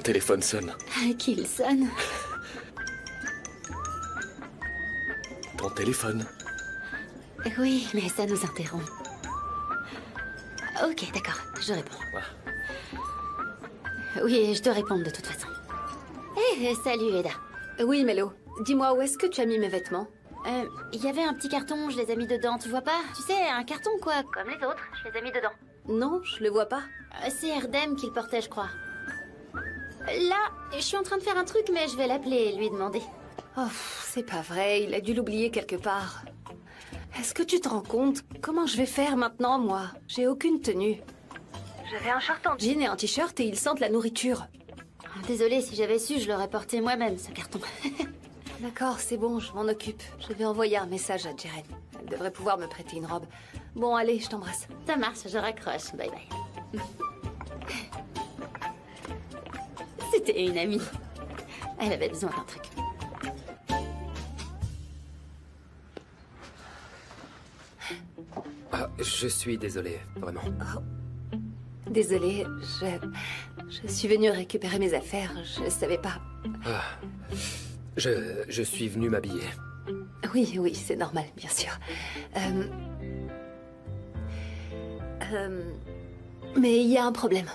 téléphone sonne. Qu'il sonne. Ton téléphone. Oui, mais ça nous interrompt. Ok, d'accord, je réponds. Oui, je te réponds de toute façon. Salut Eda. Oui, Mélo. Dis-moi, où est-ce que tu as mis mes vêtements? Il y avait un petit carton, je les ai mis dedans, tu vois pas? Tu sais, un carton quoi, comme les autres, je les ai mis dedans. Non, je le vois pas. C'est Erdem qui le portait, je crois. Là, je suis en train de faire un truc, mais je vais l'appeler et lui demander. Oh, c'est pas vrai, il a dû l'oublier quelque part. Est-ce que tu te rends compte? Comment je vais faire maintenant, moi? J'ai aucune tenue. J'avais un short en jean et un t-shirt et ils sentent la nourriture. Désolée, si j'avais su, je l'aurais porté moi-même, ce carton. D'accord, c'est bon, je m'en occupe. Je vais envoyer un message à Jeren. Elle devrait pouvoir me prêter une robe. Bon, allez, je t'embrasse. Ça marche, je raccroche. Bye bye. C'était une amie. Elle avait besoin d'un truc. Ah, je suis désolé, vraiment. Oh. Désolée, je suis venue récupérer mes affaires. Je savais pas. Ah. Je suis venu m'habiller. Oui, oui, c'est normal, bien sûr. Mais il y a un problème.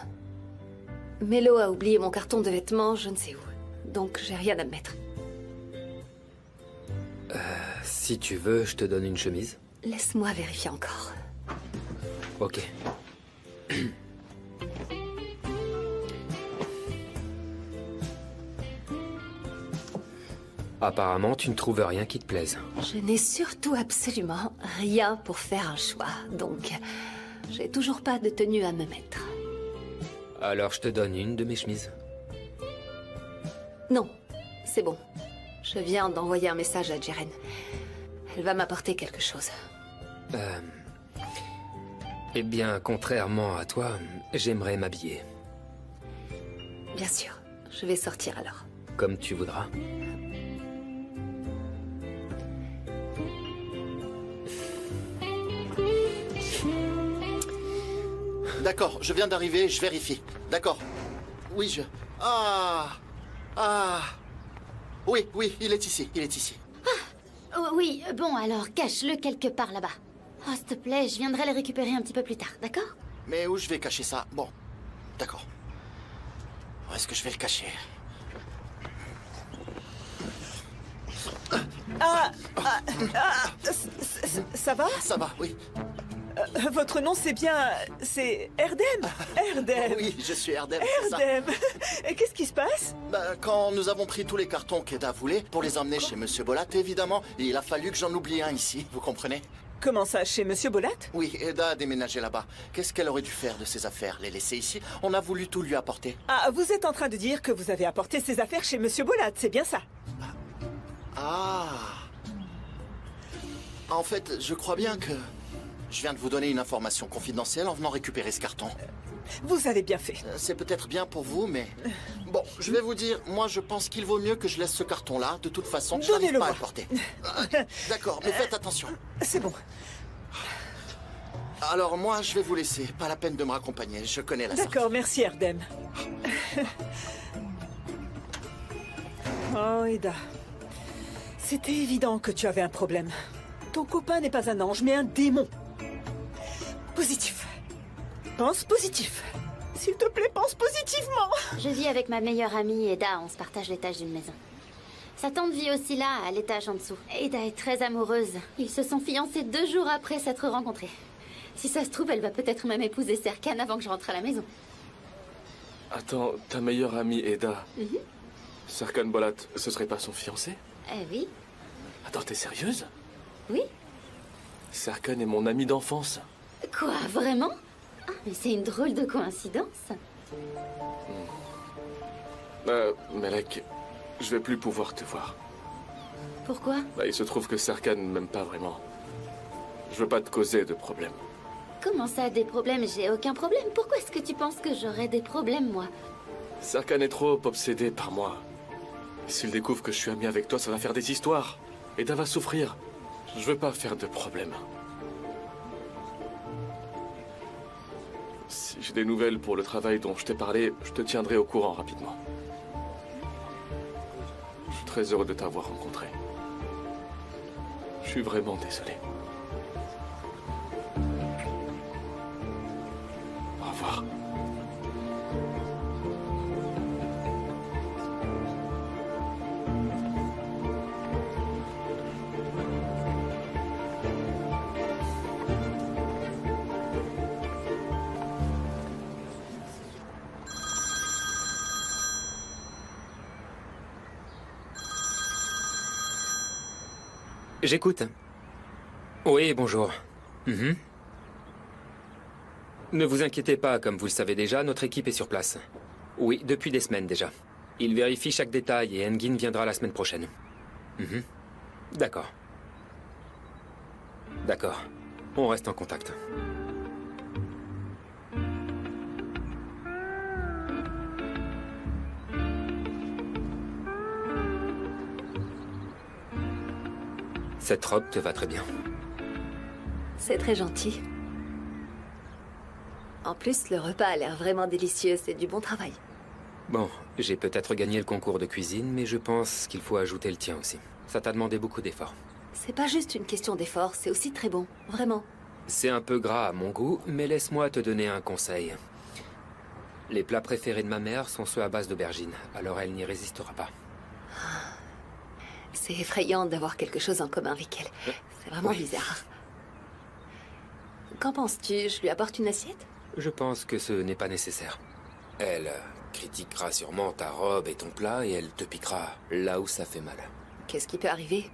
Mélo a oublié mon carton de vêtements, je ne sais où. Donc, j'ai rien à me mettre. Si tu veux, je te donne une chemise. Laisse-moi vérifier encore. Ok. Apparemment, tu ne trouves rien qui te plaise. Je n'ai surtout absolument rien pour faire un choix, donc j'ai toujours pas de tenue à me mettre. Alors, je te donne une de mes chemises. Non, c'est bon. Je viens d'envoyer un message à Jeren. Elle va m'apporter quelque chose. Eh bien, contrairement à toi, j'aimerais m'habiller. Bien sûr, je vais sortir alors. Comme tu voudras. D'accord, je viens d'arriver, je vérifie. D'accord. Oui, je... Oui, il est ici, il est ici. Oui, bon, alors cache-le quelque part là-bas. Oh, s'il te plaît, je viendrai le récupérer un petit peu plus tard, d'accord? Mais où je vais cacher ça? Bon, d'accord. Où est-ce que je vais le cacher? Ça va? Ça va, oui. Votre nom, c'est bien... c'est Erdem? Erdem. Oui, je suis Erdem. Erdem. Et qu'est-ce qui se passe? Quand nous avons pris tous les cartons qu'Eda voulait pour les emmener chez Monsieur Bolat, évidemment, il a fallu que j'en oublie un ici, vous comprenez? Comment ça, chez Monsieur Bolat? Oui, Eda a déménagé là-bas. Qu'est-ce qu'elle aurait dû faire de ses affaires? Les laisser ici? On a voulu tout lui apporter. Ah, vous êtes en train de dire que vous avez apporté ses affaires chez Monsieur Bolat, c'est bien ça? En fait, je crois bien que... je viens de vous donner une information confidentielle en venant récupérer ce carton. Vous avez bien fait. C'est peut-être bien pour vous, mais... Bon, je vais vous dire, moi je pense qu'il vaut mieux que je laisse ce carton-là. De toute façon, je n'arrive pas à le porter. D'accord, mais faites attention. C'est bon. Alors moi, je vais vous laisser. Pas la peine de me raccompagner, je connais la sortie. D'accord, merci Erdem. Oh, Eda. C'était évident que tu avais un problème. Ton copain n'est pas un ange, mais un démon. Positif. Pense positif. S'il te plaît, pense positivement. Je vis avec ma meilleure amie, Eda, on se partage l'étage d'une maison. Sa tante vit aussi là, à l'étage en dessous. Eda est très amoureuse. Ils se sont fiancés 2 jours après s'être rencontrés. Si ça se trouve, elle va peut-être même épouser Serkan avant que je rentre à la maison. Attends, ta meilleure amie Eda. Serkan Bolat, ce serait pas son fiancé? Oui. Attends, t'es sérieuse? Oui. Serkan est mon ami d'enfance. Quoi, vraiment? Ah, mais c'est une drôle de coïncidence. Melek, je vais plus pouvoir te voir. Pourquoi? Il se trouve que Serkan ne m'aime pas vraiment. Je veux pas te causer de problèmes. Comment ça, des problèmes? J'ai aucun problème. Pourquoi est-ce que tu penses que j'aurais des problèmes, moi? Serkan est trop obsédé par moi. S'il découvre que je suis ami avec toi, ça va faire des histoires. Eda va souffrir. Je veux pas faire de problème. Si j'ai des nouvelles pour le travail dont je t'ai parlé, je te tiendrai au courant rapidement. très heureux de t'avoir rencontré. Je suis vraiment désolé. Au revoir. J'écoute. Oui, bonjour. Mhm. Ne vous inquiétez pas, comme vous le savez déjà, notre équipe est sur place. Oui, depuis des semaines déjà. Il vérifie chaque détail et Engin viendra la semaine prochaine. Mhm. D'accord. D'accord. On reste en contact. Cette robe te va très bien. C'est très gentil. En plus, le repas a l'air vraiment délicieux, c'est du bon travail. Bon, j'ai peut-être gagné le concours de cuisine, mais je pense qu'il faut ajouter le tien aussi. Ça t'a demandé beaucoup d'efforts. C'est pas juste une question d'effort, c'est aussi très bon, vraiment. C'est un peu gras à mon goût, mais laisse-moi te donner un conseil. Les plats préférés de ma mère sont ceux à base d'aubergine, alors elle n'y résistera pas. C'est effrayant d'avoir quelque chose en commun avec elle. C'est vraiment bizarre. Qu'en penses-tu? Je lui apporte une assiette? Je pense que ce n'est pas nécessaire. Elle critiquera sûrement ta robe et ton plat et elle te piquera là où ça fait mal. Qu'est-ce qui peut arriver?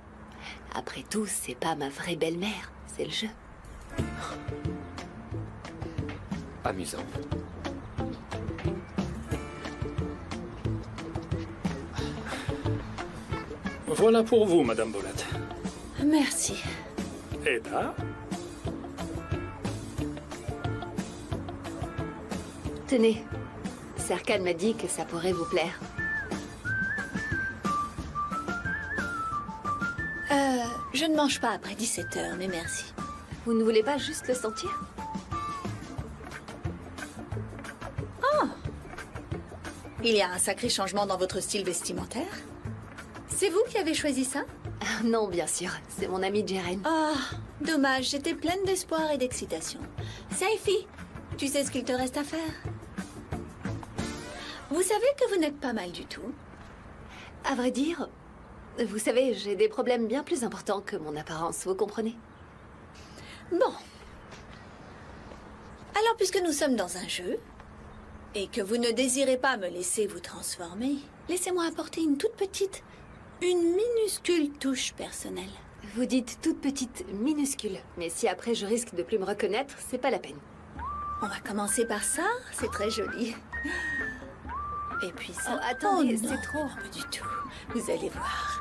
Après tout, c'est pas ma vraie belle-mère, c'est le jeu. Amusant. Voilà pour vous, Madame Bolat. Merci. Eda? Tenez, Serkan m'a dit que ça pourrait vous plaire. Je ne mange pas après 17 heures, mais merci. Vous ne voulez pas juste le sentir? Il y a un sacré changement dans votre style vestimentaire. C'est vous qui avez choisi ça? Non, bien sûr, c'est mon ami Jeren. Ah, dommage, j'étais pleine d'espoir et d'excitation. Saifi, tu sais ce qu'il te reste à faire? Vous savez que vous n'êtes pas mal du tout. À vrai dire, vous savez, j'ai des problèmes bien plus importants que mon apparence, vous comprenez? Bon. Alors, puisque nous sommes dans un jeu, et que vous ne désirez pas me laisser vous transformer, laissez-moi apporter une toute petite, une minuscule touche personnelle. Vous dites toute petite, minuscule. Mais si après je risque de plus me reconnaître, c'est pas la peine. On va commencer par ça, c'est très joli. Et puis ça... Oh, attendez, non, c'est trop. non, pas du tout. Vous allez voir.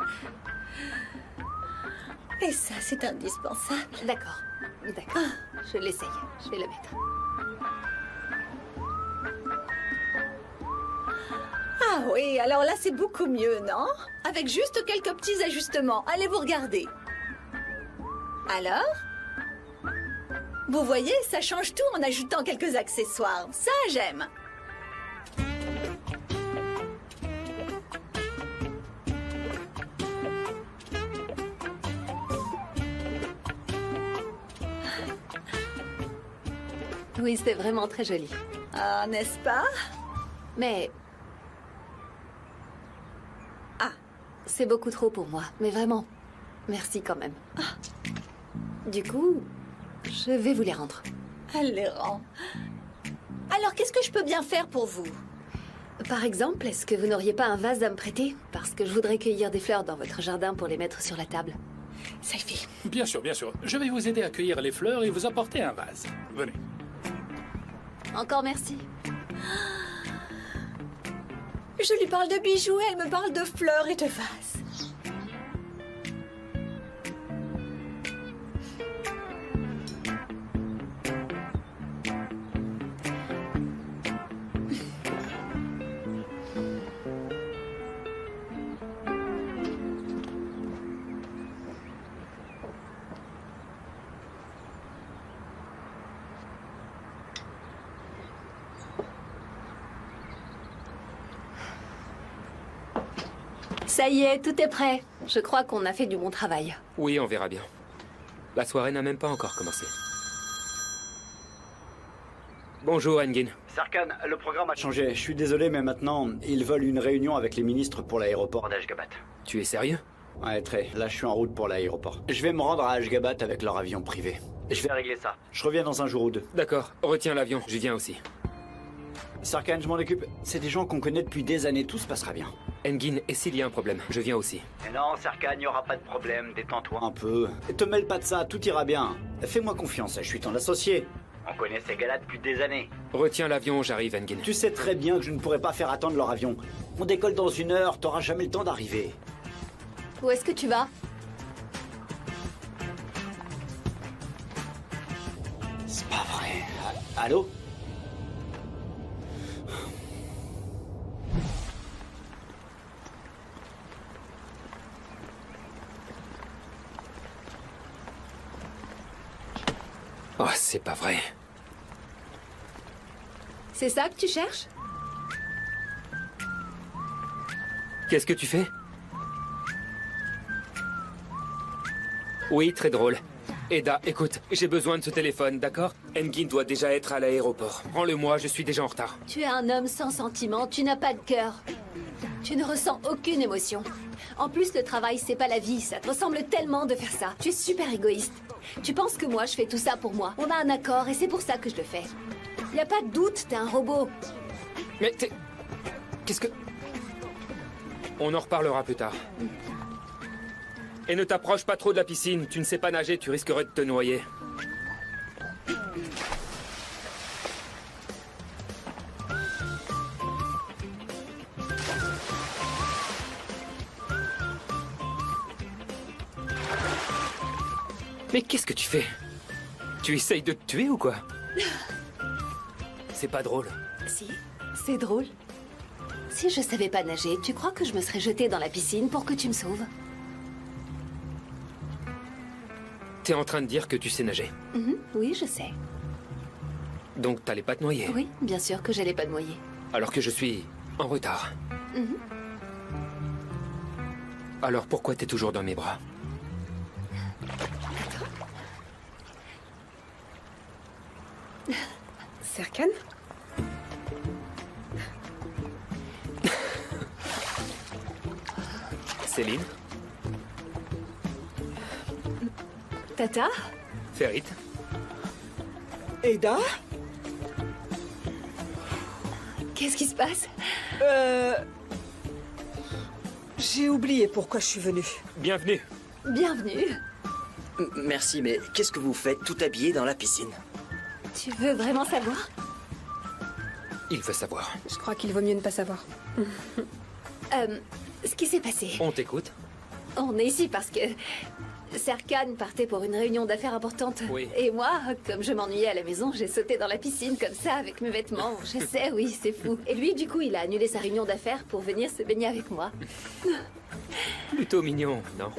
Et ça, c'est indispensable. D'accord, d'accord. Je l'essaye, je vais le mettre. Ah oui, alors là, c'est beaucoup mieux, non? Avec juste quelques petits ajustements. Allez vous regarder. Alors? Vous voyez, ça change tout en ajoutant quelques accessoires. Ça, j'aime. Oui, c'est vraiment très joli. Ah, n'est-ce pas? Mais... Ah. C'est beaucoup trop pour moi, mais vraiment. Merci quand même. Du coup, je vais vous les rendre. Elle les rend. Alors, qu'est-ce que je peux bien faire pour vous? Par exemple, est-ce que vous n'auriez pas un vase à me prêter? Parce que je voudrais cueillir des fleurs dans votre jardin pour les mettre sur la table. Saifi. Bien sûr, bien sûr. Je vais vous aider à cueillir les fleurs et vous apporter un vase. Venez. Encore merci. Je lui parle de bijoux, elle me parle de fleurs et de vases. Ça y est, tout est prêt. Je crois qu'on a fait du bon travail. Oui, on verra bien. La soirée n'a même pas encore commencé. Bonjour, Engin. Sarkhan, le programme a changé. Je suis désolé, mais maintenant, ils veulent une réunion avec les ministres pour l'aéroport d'Ashgabat. Tu es sérieux? Ouais, très. Là, je suis en route pour l'aéroport. Je vais me rendre à Ashgabat avec leur avion privé. Je vais régler ça. Je reviens dans un jour ou deux. D'accord, retiens l'avion, j'y viens aussi. Sarkhan, je m'en occupe. C'est des gens qu'on connaît depuis des années, tout se passera bien. Engin, et s'il y a un problème, je viens aussi. Mais non, Sarkhan, il n'y aura pas de problème. Détends-toi un peu. Et te mêle pas de ça, tout ira bien. Fais-moi confiance, je suis ton associé. On connaît ces gars-là depuis des années. Retiens l'avion, j'arrive, Engin. Tu sais très bien que je ne pourrai pas faire attendre leur avion. On décolle dans 1 heure, t'auras jamais le temps d'arriver. Où est-ce que tu vas? C'est pas vrai. Allô? Oh, c'est pas vrai. C'est ça que tu cherches? Qu'est-ce que tu fais? Oui, très drôle. Eda, écoute, j'ai besoin de ce téléphone, d'accord? Engin doit déjà être à l'aéroport. Prends-le-moi, je suis déjà en retard. Tu es un homme sans sentiment, tu n'as pas de cœur. Tu ne ressens aucune émotion. En plus, le travail, c'est pas la vie, ça te ressemble tellement de faire ça. Tu es super égoïste. Tu penses que moi, je fais tout ça pour moi. On a un accord et c'est pour ça que je le fais. Y a pas de doute, t'es un robot. Mais t'es... Qu'est-ce que... On en reparlera plus tard. Et ne t'approche pas trop de la piscine. Tu ne sais pas nager, tu risquerais de te noyer. Mais qu'est-ce que tu fais? Tu essayes de te tuer ou quoi? C'est pas drôle. Si, c'est drôle. Si je savais pas nager, tu crois que je me serais jetée dans la piscine pour que tu me sauves? T'es en train de dire que tu sais nager. Oui, je sais. Donc t'allais pas te noyer. Oui, bien sûr que j'allais pas te noyer. Alors que je suis en retard. Alors pourquoi t'es toujours dans mes bras? Sarkhan? Céline? Tata? Ferit? Eda? Qu'est-ce qui se passe? J'ai oublié pourquoi je suis venue. Bienvenue. Bienvenue. Merci, mais qu'est-ce que vous faites tout habillé dans la piscine? Tu veux vraiment savoir? Il veut savoir. Je crois qu'il vaut mieux ne pas savoir. Ce qui s'est passé. On t'écoute? On est ici parce que Sarkhan partait pour une réunion d'affaires importante. Oui. Et moi, comme je m'ennuyais à la maison, j'ai sauté dans la piscine comme ça avec mes vêtements. Je sais, oui, c'est fou. Et lui, du coup, il a annulé sa réunion d'affaires pour venir se baigner avec moi. Plutôt mignon, non?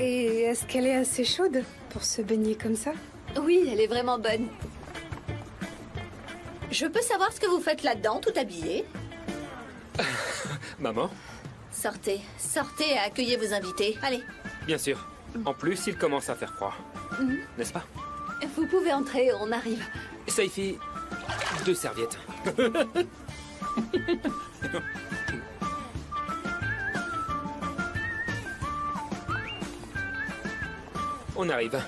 Et est-ce qu'elle est assez chaude pour se baigner comme ça? Oui, elle est vraiment bonne. Je peux savoir ce que vous faites là-dedans, tout habillé? Maman? Sortez, sortez et accueillez vos invités. Allez. Bien sûr. En plus, il commence à faire froid. N'est-ce pas? Vous pouvez entrer, on arrive. Saifi, 2 serviettes. On arrive.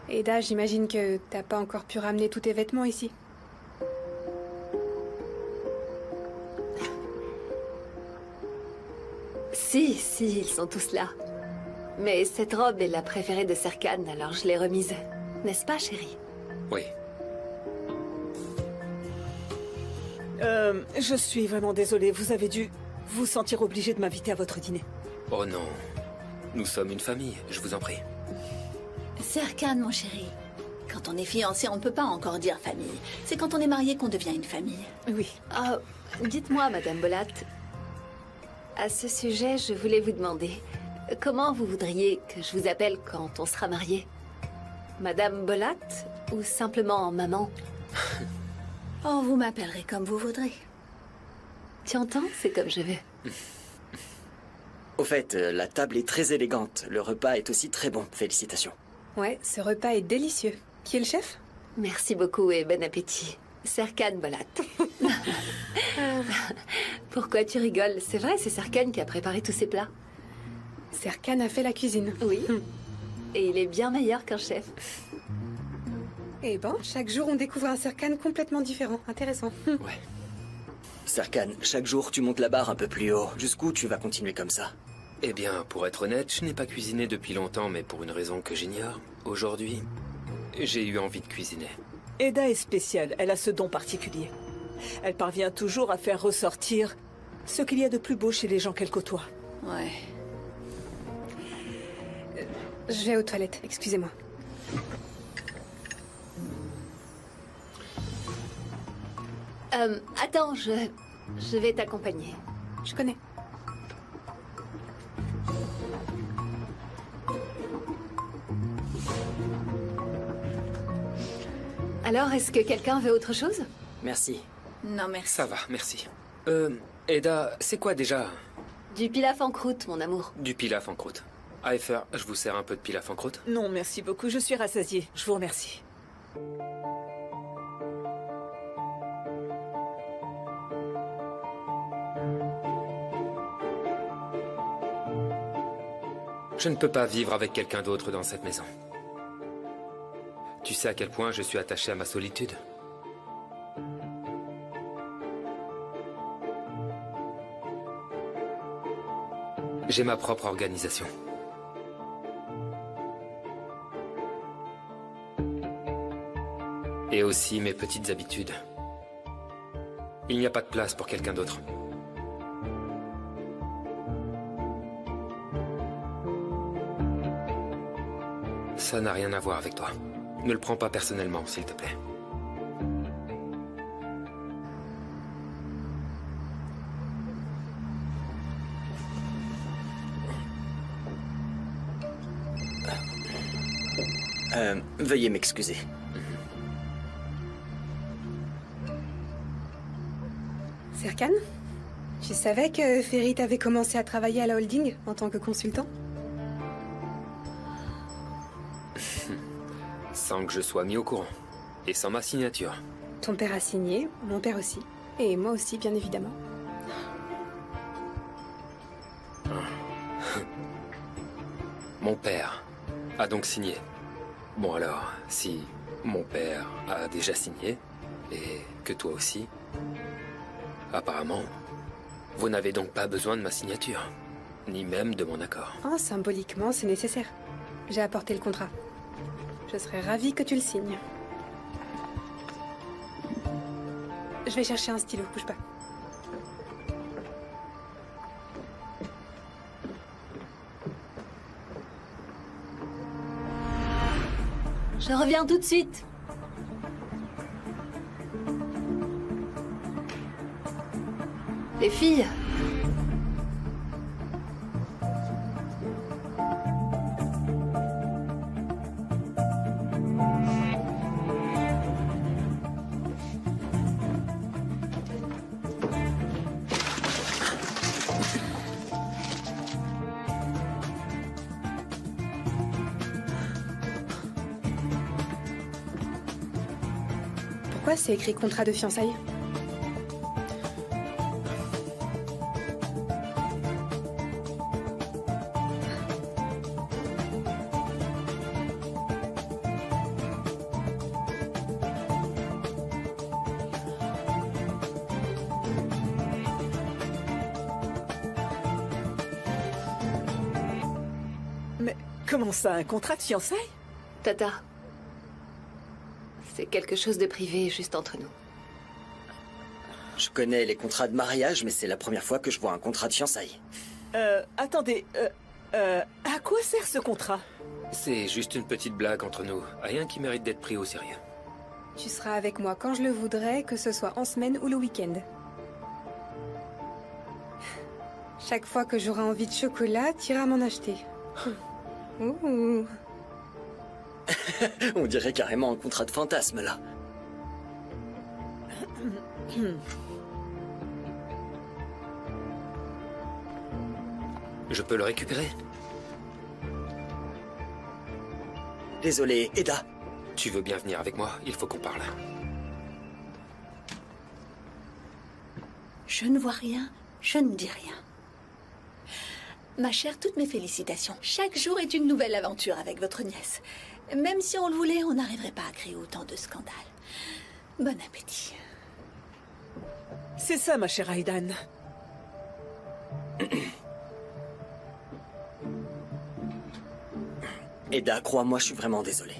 Eda, j'imagine que t'as pas encore pu ramener tous tes vêtements ici. Si, ils sont tous là. Mais cette robe est la préférée de Sarkhan, alors je l'ai remise. N'est-ce pas, chérie? Oui. Je suis vraiment désolée. Vous avez dû vous sentir obligé de m'inviter à votre dîner. Oh non. Nous sommes une famille, je vous en prie. Sarkhan, mon chéri. Quand on est fiancé, on ne peut pas encore dire famille. C'est quand on est marié qu'on devient une famille. Oui. Dites-moi, Madame Bolat. À ce sujet, je voulais vous demander. Comment vous voudriez que je vous appelle quand on sera mariés? Madame Bolat ou simplement maman? Oh, vous m'appellerez comme vous voudrez. Tu entends? C'est comme je veux. Au fait, la table est très élégante. Le repas est aussi très bon. Félicitations. Ouais, ce repas est délicieux. Qui est le chef? Merci beaucoup et bon appétit. Serkan Bolat. Pourquoi tu rigoles? C'est vrai, c'est Serkan qui a préparé tous ces plats. Serkan a fait la cuisine. Oui. Et il est bien meilleur qu'un chef. Eh ben, chaque jour on découvre un Serkan complètement différent. Intéressant. Ouais. Serkan, chaque jour tu montes la barre un peu plus haut. Jusqu'où tu vas continuer comme ça? Eh bien, pour être honnête, je n'ai pas cuisiné depuis longtemps, mais pour une raison que j'ignore. Aujourd'hui, j'ai eu envie de cuisiner. Eda est spéciale, elle a ce don particulier. Elle parvient toujours à faire ressortir ce qu'il y a de plus beau chez les gens qu'elle côtoie. Ouais. Je vais aux toilettes, excusez-moi. Attends, je vais t'accompagner. Je connais. Alors, est-ce que quelqu'un veut autre chose? Merci. Non, merci. Ça va, merci. Eda, c'est quoi déjà? Du pilaf en croûte, mon amour. Du pilaf en croûte. Aifer, je vous sers un peu de pilaf en croûte? Non, merci beaucoup, je suis rassasiée. Je vous remercie. Je ne peux pas vivre avec quelqu'un d'autre dans cette maison. Tu sais à quel point je suis attaché à ma solitude? J'ai ma propre organisation. Et aussi mes petites habitudes. Il n'y a pas de place pour quelqu'un d'autre. Ça n'a rien à voir avec toi. Ne le prends pas personnellement, s'il te plaît. Veuillez m'excuser. Serkan, tu savais que Ferit avait commencé à travailler à la holding en tant que consultant? Sans que je sois mis au courant. Et sans ma signature. Ton père a signé, mon père aussi. Et moi aussi, bien évidemment. Mon père a donc signé. Bon alors, si mon père a déjà signé, et que toi aussi, apparemment, vous n'avez donc pas besoin de ma signature, ni même de mon accord. Oh, symboliquement, c'est nécessaire. J'ai apporté le contrat. Je serais ravie que tu le signes. Je vais chercher un stylo, bouge pas. Je reviens tout de suite. Les filles. Pourquoi c'est écrit contrat de fiançailles? Mais comment ça, un contrat de fiançailles? Tata. C'est quelque chose de privé, juste entre nous. Je connais les contrats de mariage, mais c'est la première fois que je vois un contrat de fiançailles. Attendez, à quoi sert ce contrat? C'est juste une petite blague entre nous. Rien qui mérite d'être pris au sérieux. Tu seras avec moi quand je le voudrais, que ce soit en semaine ou le week-end. Chaque fois que j'aurai envie de chocolat, tu iras m'en acheter. Ouh. On dirait carrément un contrat de fantasme, là. Je peux le récupérer? Désolé, Eda. Tu veux bien venir avec moi? Il faut qu'on parle. Je ne vois rien, je ne dis rien. Ma chère, toutes mes félicitations. Chaque jour est une nouvelle aventure avec votre nièce. Même si on le voulait, on n'arriverait pas à créer autant de scandales. Bon appétit. C'est ça, ma chère Aidan. Eda, crois-moi, je suis vraiment désolé.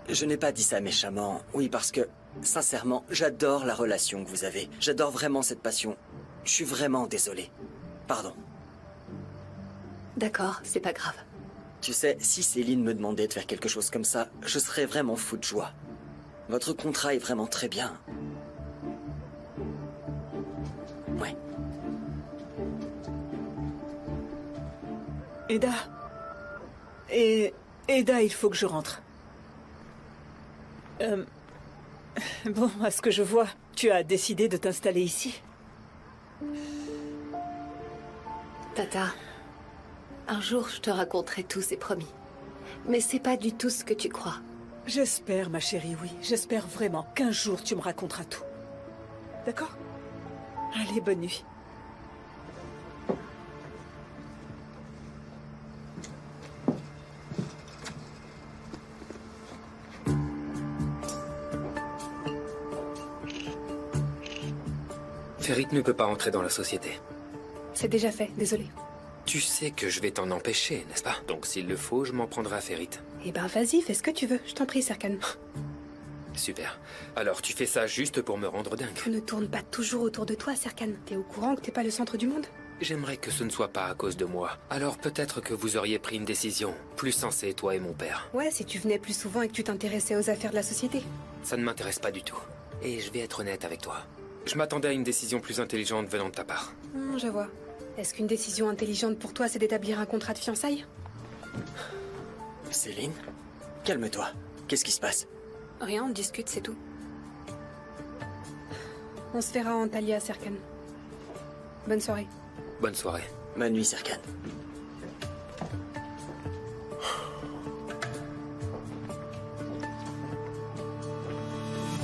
Je n'ai pas dit ça méchamment. Oui, parce que, sincèrement, j'adore la relation que vous avez. J'adore vraiment cette passion. Je suis vraiment désolé. Pardon. D'accord, c'est pas grave. Tu sais, si Céline me demandait de faire quelque chose comme ça, je serais vraiment fou de joie. Votre contrat est vraiment très bien. Ouais. Eda. Eda, il faut que je rentre. Bon, à ce que je vois, tu as décidé de t'installer ici. Tata, un jour je te raconterai tout, c'est promis. Mais c'est pas du tout ce que tu crois. J'espère, ma chérie, oui. J'espère vraiment qu'un jour tu me raconteras tout. D'accord? Allez, bonne nuit. Ferit ne peut pas entrer dans la société. C'est déjà fait, désolé. Tu sais que je vais t'en empêcher, n'est-ce pas? Donc s'il le faut, je m'en prendrai à Ferit. Eh ben vas-y, fais ce que tu veux. Je t'en prie, Serkan. Super. Alors tu fais ça juste pour me rendre dingue. Tout ne tourne pas toujours autour de toi, Serkan. T'es au courant que t'es pas le centre du monde? J'aimerais que ce ne soit pas à cause de moi. Alors peut-être que vous auriez pris une décision plus sensée, toi et mon père. Ouais, si tu venais plus souvent et que tu t'intéressais aux affaires de la société. Ça ne m'intéresse pas du tout. Et je vais être honnête avec toi. Je m'attendais à une décision plus intelligente venant de ta part. Je vois. Est-ce qu'une décision intelligente pour toi, c'est d'établir un contrat de fiançailles? Céline, calme-toi. Qu'est-ce qui se passe? Rien, on discute, c'est tout. On se verra en Talia, Serkan. Bonne soirée. Bonne soirée. Bonne nuit, Serkan.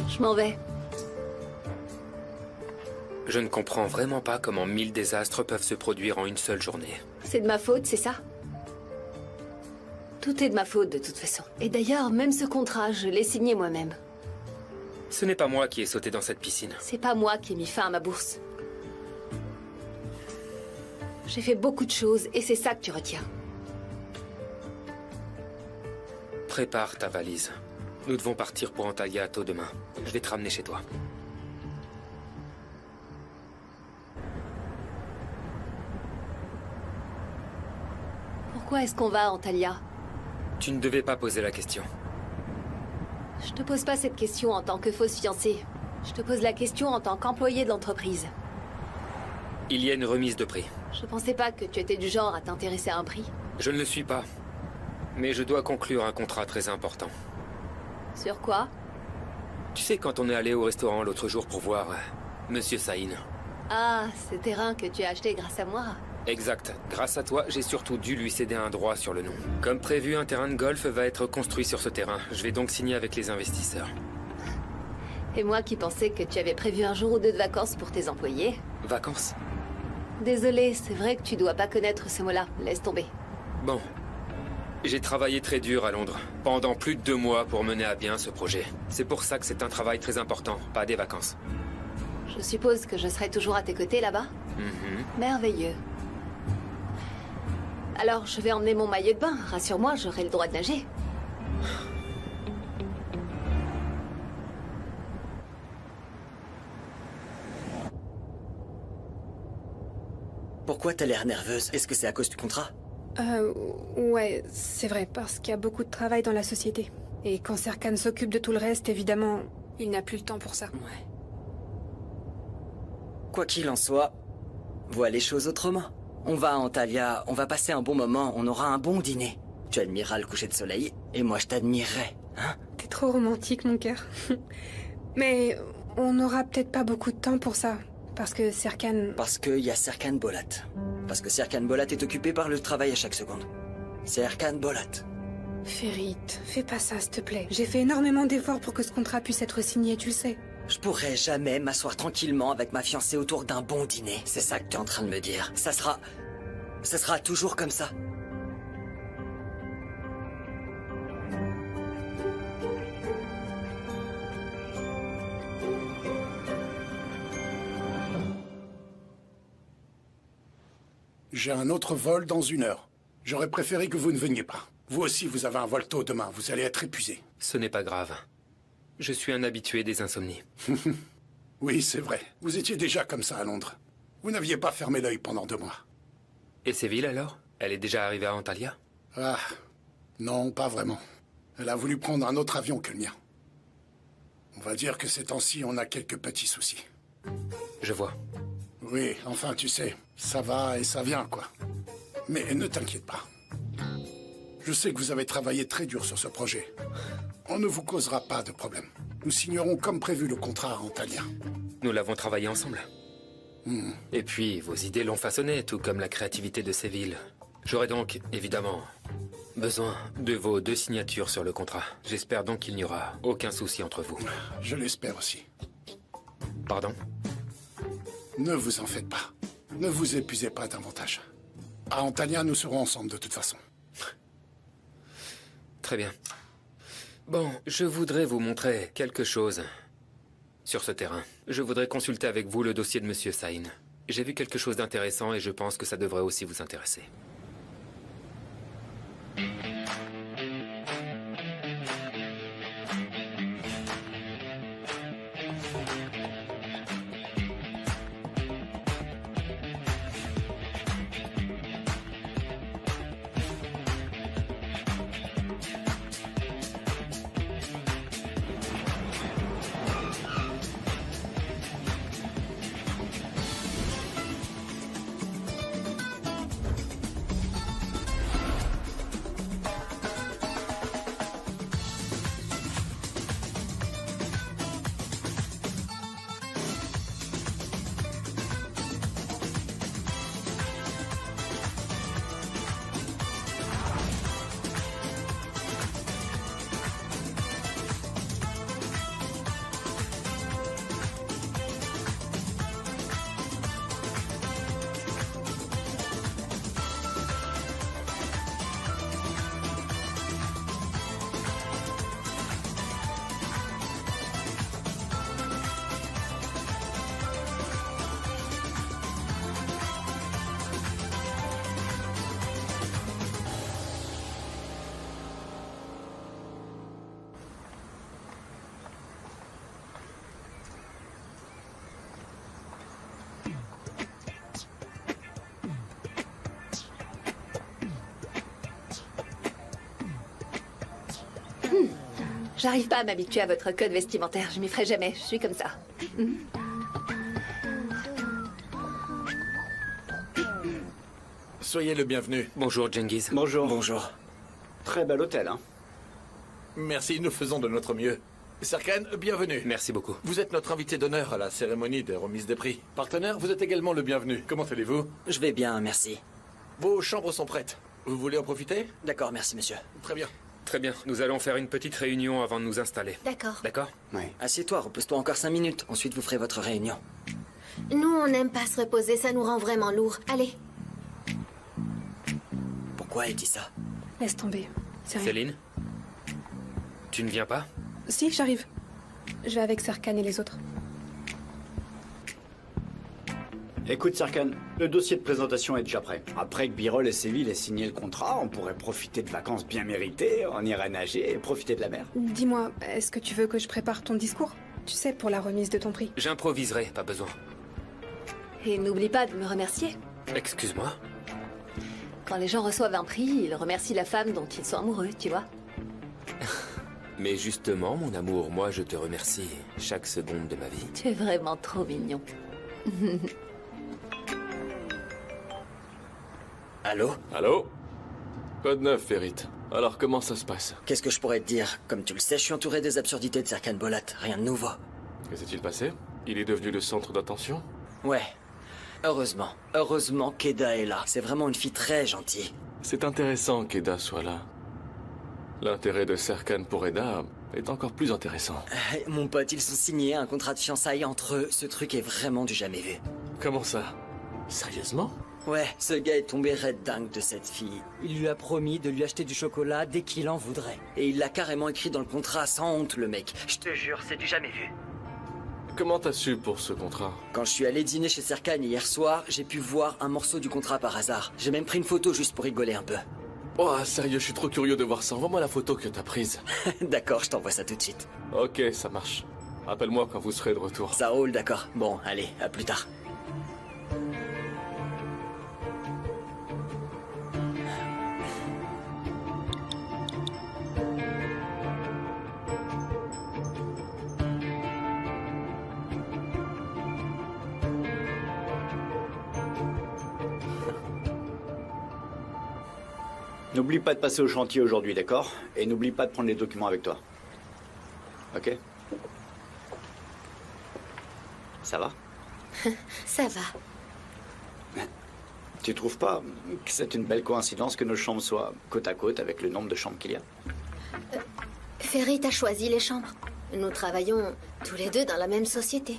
Je m'en vais. Je ne comprends vraiment pas comment 1000 désastres peuvent se produire en une seule journée. C'est de ma faute, c'est ça? Tout est de ma faute, de toute façon. Et d'ailleurs, même ce contrat, je l'ai signé moi-même. Ce n'est pas moi qui ai sauté dans cette piscine. C'est pas moi qui ai mis fin à ma bourse. J'ai fait beaucoup de choses, et c'est ça que tu retiens. Prépare ta valise. Nous devons partir pour Antalya tôt demain. Je vais te ramener chez toi. Pourquoi est-ce qu'on va à Antalya? Tu ne devais pas poser la question. Je te pose pas cette question en tant que fausse fiancée. Je te pose la question en tant qu'employé de l'entreprise. Il y a une remise de prix. Je pensais pas que tu étais du genre à t'intéresser à un prix. Je ne le suis pas. Mais je dois conclure un contrat très important. Sur quoi? Tu sais, quand on est allé au restaurant l'autre jour pour voir Monsieur Saïn. Ah, ce terrain que tu as acheté grâce à moi. Exact. Grâce à toi, j'ai surtout dû lui céder un droit sur le nom. Comme prévu, un terrain de golf va être construit sur ce terrain. Je vais donc signer avec les investisseurs. Et moi qui pensais que tu avais prévu un jour ou deux de vacances pour tes employés. Vacances? Désolée, c'est vrai que tu dois pas connaître ce mot-là. Laisse tomber. Bon. J'ai travaillé très dur à Londres, pendant plus de 2 mois pour mener à bien ce projet. C'est pour ça que c'est un travail très important, pas des vacances. Je suppose que je serai toujours à tes côtés là-bas? Merveilleux. Alors, je vais emmener mon maillot de bain. Rassure-moi, j'aurai le droit de nager. Pourquoi t'as l'air nerveuse? Est-ce que c'est à cause du contrat? Ouais, c'est vrai, parce qu'il y a beaucoup de travail dans la société. Et quand Serkan s'occupe de tout le reste, évidemment, il n'a plus le temps pour ça. Ouais. Quoi qu'il en soit, vois les choses autrement. On va à Antalya, on va passer un bon moment, on aura un bon dîner. Tu admireras le coucher de soleil, et moi je t'admirerai, hein? T'es trop romantique, mon cœur. Mais on n'aura peut-être pas beaucoup de temps pour ça. Parce que Serkan... Parce qu'il y a Serkan Bolat. Parce que Serkan Bolat est occupé par le travail à chaque seconde. Serkan Bolat. Ferit, fais pas ça, s'il te plaît. J'ai fait énormément d'efforts pour que ce contrat puisse être signé, tu le sais. Je pourrais jamais m'asseoir tranquillement avec ma fiancée autour d'un bon dîner. C'est ça que tu es en train de me dire. Ça sera toujours comme ça. J'ai un autre vol dans 1 heure. J'aurais préféré que vous ne veniez pas. Vous aussi, vous avez un vol tôt demain. Vous allez être épuisé. Ce n'est pas grave. Je suis un habitué des insomnies. Oui, c'est vrai. Vous étiez déjà comme ça à Londres. Vous n'aviez pas fermé l'œil pendant 2 mois. Et Séville alors? Elle est déjà arrivée à Antalya? Ah, non, pas vraiment. Elle a voulu prendre un autre avion que le mien. On va dire que ces temps-ci, on a quelques petits soucis. Je vois. Oui, enfin, tu sais, ça va et ça vient, quoi. Mais ne t'inquiète pas. Je sais que vous avez travaillé très dur sur ce projet. On ne vous causera pas de problème. Nous signerons comme prévu le contrat à Antalya. Nous l'avons travaillé ensemble. Et puis, vos idées l'ont façonné, tout comme la créativité de Séville. J'aurai donc, évidemment, besoin de vos 2 signatures sur le contrat. J'espère donc qu'il n'y aura aucun souci entre vous. Je l'espère aussi. Pardon? Ne vous en faites pas. Ne vous épuisez pas davantage. À Antalya, nous serons ensemble de toute façon. Très bien. Bon, je voudrais vous montrer quelque chose sur ce terrain. Je voudrais consulter avec vous le dossier de Monsieur Sain. J'ai vu quelque chose d'intéressant et je pense que ça devrait aussi vous intéresser. J'arrive pas à m'habituer à votre code vestimentaire. Je m'y ferai jamais. Je suis comme ça. Soyez le bienvenu. Bonjour, Cengiz. Bonjour. Bonjour. Très bel hôtel, hein. Merci, nous faisons de notre mieux. Serkan, bienvenue. Merci beaucoup. Vous êtes notre invité d'honneur à la cérémonie de remise des prix. Partenaire, vous êtes également le bienvenu. Comment allez-vous? Je vais bien, merci. Vos chambres sont prêtes. Vous voulez en profiter? D'accord, merci, monsieur. Très bien. Très bien. Nous allons faire une petite réunion avant de nous installer. D'accord. D'accord? Oui. Assieds-toi, repose-toi encore 5 minutes. Ensuite, vous ferez votre réunion. Nous, on n'aime pas se reposer, ça nous rend vraiment lourd. Allez. Pourquoi elle dit ça? Laisse tomber. C'est rien. Céline? Tu ne viens pas? Si, j'arrive. Je vais avec Serkan et les autres. Écoute, Serkan, le dossier de présentation est déjà prêt. Après que Birol et Séville aient signé le contrat, on pourrait profiter de vacances bien méritées, on irait nager et profiter de la mer. Dis-moi, est-ce que tu veux que je prépare ton discours? Tu sais, pour la remise de ton prix. J'improviserai, pas besoin. Et n'oublie pas de me remercier. Excuse-moi? Quand les gens reçoivent un prix, ils remercient la femme dont ils sont amoureux, tu vois. Mais justement, mon amour, moi je te remercie chaque seconde de ma vie. Tu es vraiment trop mignon. Allô? Allô? Quoi de neuf, Ferit? Alors, comment ça se passe? Qu'est-ce que je pourrais te dire? Comme tu le sais, je suis entouré des absurdités de Serkan Bolat. Rien de nouveau. Que s'est-il passé? Il est devenu le centre d'attention? Ouais. Heureusement. Heureusement qu'Eda est là. C'est vraiment une fille très gentille. C'est intéressant qu'Eda soit là. L'intérêt de Serkan pour Eda est encore plus intéressant. Mon pote, ils ont signé un contrat de fiançailles entre eux. Ce truc est vraiment du jamais vu. Comment ça? Sérieusement? Ouais, ce gars est tombé red dingue de cette fille. Il lui a promis de lui acheter du chocolat dès qu'il en voudrait. Et il l'a carrément écrit dans le contrat sans honte, le mec. Je te jure, c'est du jamais vu. Comment t'as su pour ce contrat? Quand je suis allé dîner chez Serkan hier soir, j'ai pu voir un morceau du contrat par hasard. J'ai même pris une photo juste pour rigoler un peu. Oh, sérieux, je suis trop curieux de voir ça. Envoie-moi la photo que t'as prise. D'accord, je t'envoie ça tout de suite. Ok, ça marche. Appelle-moi quand vous serez de retour. Ça roule, d'accord. Bon, allez, à plus tard. N'oublie pas de passer au chantier aujourd'hui, d'accord? Et n'oublie pas de prendre les documents avec toi. Ok? Ça va? Ça va. Tu trouves pas que c'est une belle coïncidence que nos chambres soient côte à côte avec le nombre de chambres qu'il y a? Ferit a choisi les chambres. Nous travaillons tous les deux dans la même société.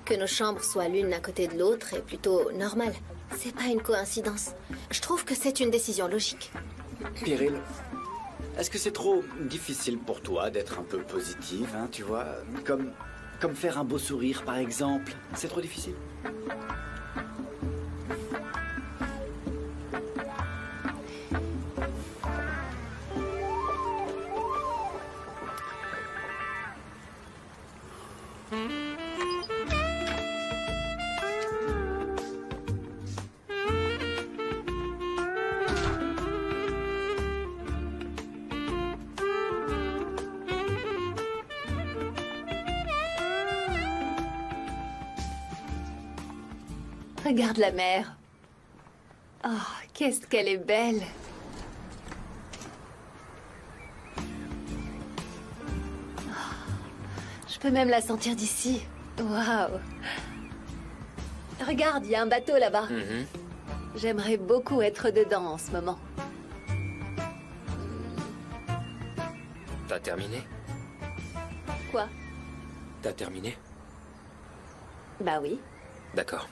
Que nos chambres soient l'une à côté de l'autre est plutôt normal. C'est pas une coïncidence. Je trouve que c'est une décision logique. Pyril, est-ce que c'est trop difficile pour toi d'être un peu positive, hein, tu vois? Comme faire un beau sourire, par exemple. C'est trop difficile? Regarde la mer. Oh, qu'est-ce qu'elle est belle. Je peux même la sentir d'ici. Waouh. Regarde, il y a un bateau là-bas. J'aimerais beaucoup être dedans en ce moment. T'as terminé? Quoi? T'as terminé? Bah oui. D'accord.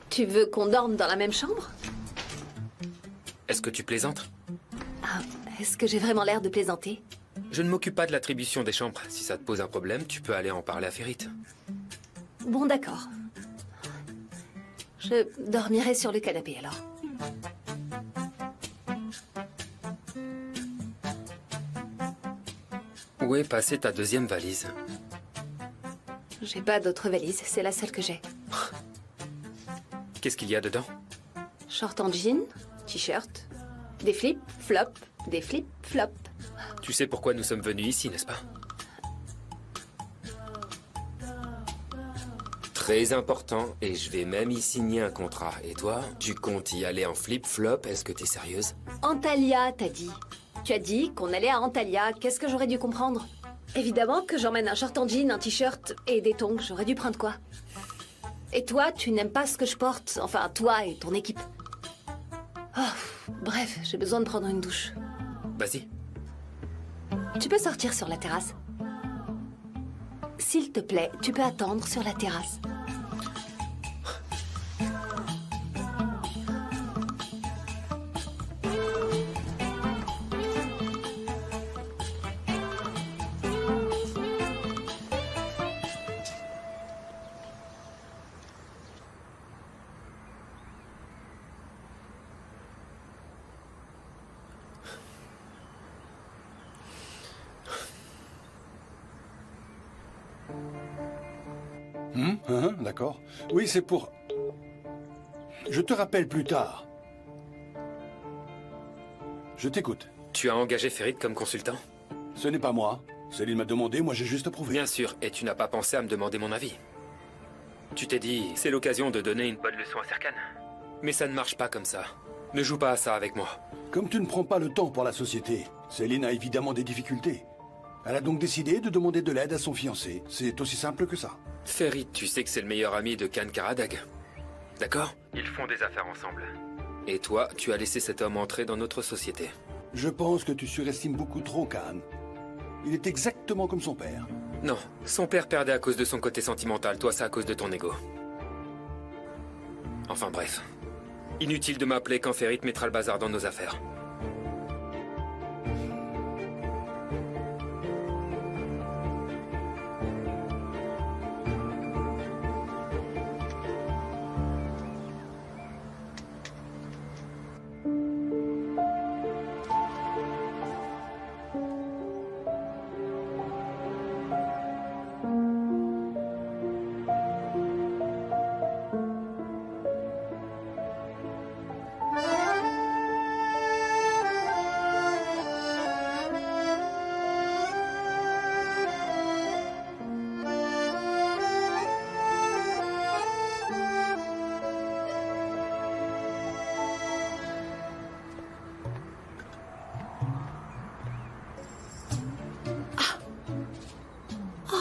Tu veux qu'on dorme dans la même chambre? Est-ce que tu plaisantes? Ah, est-ce que j'ai vraiment l'air de plaisanter? Je ne m'occupe pas de l'attribution des chambres. Si ça te pose un problème, tu peux aller en parler à Ferit. Bon, d'accord. Je dormirai sur le canapé alors. Où est passée ta deuxième valise? J'ai pas d'autre valise, c'est la seule que j'ai. Qu'est-ce qu'il y a dedans? Short en jean, t-shirt, des flip-flops, des flip-flops. Tu sais pourquoi nous sommes venus ici, n'est-ce pas? Très important, et je vais même y signer un contrat. Et toi, tu comptes y aller en flip-flop? Est-ce que t'es sérieuse? Antalya, t'as dit. Tu as dit qu'on allait à Antalya. Qu'est-ce que j'aurais dû comprendre? Évidemment que j'emmène un short en jean, un t-shirt et des tongs. J'aurais dû prendre quoi? Et toi, tu n'aimes pas ce que je porte? Enfin, toi et ton équipe. Oh, bref, j'ai besoin de prendre une douche. Vas-y. Tu peux sortir sur la terrasse? S'il te plaît, tu peux attendre sur la terrasse. D'accord. Oui, c'est pour... Je te rappelle plus tard. Je t'écoute. Tu as engagé Ferit comme consultant? Ce n'est pas moi. Céline m'a demandé, moi j'ai juste approuvé. Bien sûr, et tu n'as pas pensé à me demander mon avis. Tu t'es dit, c'est l'occasion de donner une bonne leçon à Serkan. Mais ça ne marche pas comme ça. Ne joue pas à ça avec moi. Comme tu ne prends pas le temps pour la société, Céline a évidemment des difficultés. Elle a donc décidé de demander de l'aide à son fiancé. C'est aussi simple que ça. Ferit, tu sais que c'est le meilleur ami de Khan Karadag. D'accord? Ils font des affaires ensemble. Et toi, tu as laissé cet homme entrer dans notre société. Je pense que tu surestimes beaucoup trop Khan. Il est exactement comme son père. Non, son père perdait à cause de son côté sentimental, toi c'est à cause de ton ego. Enfin bref. Inutile de m'appeler quand Ferit mettra le bazar dans nos affaires.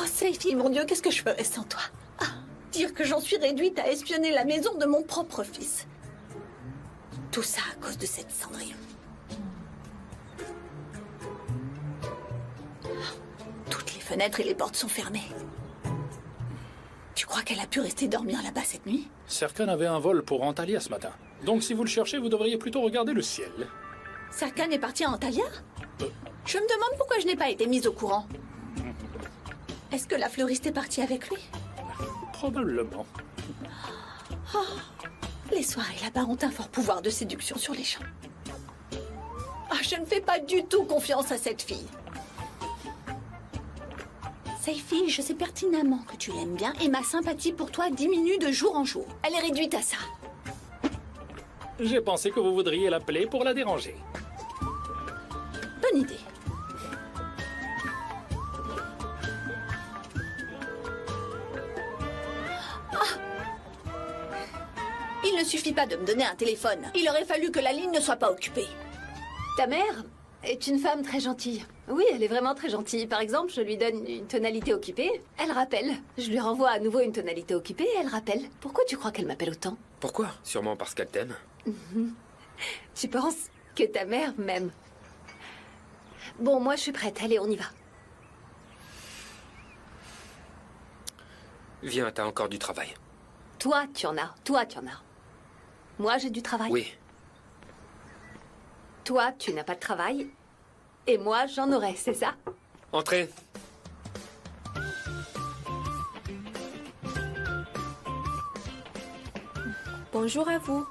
Seyfi, mon Dieu, qu'est-ce que je ferais sans toi? Ah, dire que j'en suis réduite à espionner la maison de mon propre fils. Tout ça à cause de cette Cendrillon. Toutes les fenêtres et les portes sont fermées. Tu crois qu'elle a pu rester dormir là-bas cette nuit? Serkan avait un vol pour Antalya ce matin. Donc si vous le cherchez, vous devriez plutôt regarder le ciel. Serkan est parti à Antalya? Je me demande pourquoi je n'ai pas été mise au courant. Est-ce que la fleuriste est partie avec lui? Probablement. Oh, les soirées là-bas ont un fort pouvoir de séduction sur les gens. Ah, je ne fais pas du tout confiance à cette fille. Seyfi, je sais pertinemment que tu l'aimes bien et ma sympathie pour toi diminue de jour en jour. Elle est réduite à ça. J'ai pensé que vous voudriez l'appeler pour la déranger. Bonne idée. Il ne suffit pas de me donner un téléphone. Il aurait fallu que la ligne ne soit pas occupée. Ta mère est une femme très gentille. Oui, elle est vraiment très gentille. Par exemple, je lui donne une tonalité occupée, elle rappelle. Je lui renvoie à nouveau une tonalité occupée et elle rappelle. Pourquoi tu crois qu'elle m'appelle autant? Pourquoi? Sûrement parce qu'elle t'aime. Tu penses que ta mère m'aime? Bon, moi je suis prête. Allez, on y va. Viens, t'as encore du travail. Toi, tu en as. Toi, tu en as. Moi, j'ai du travail. Oui. Toi, tu n'as pas de travail. Et moi, j'en aurai, c'est ça? Entrez. Bonjour à vous.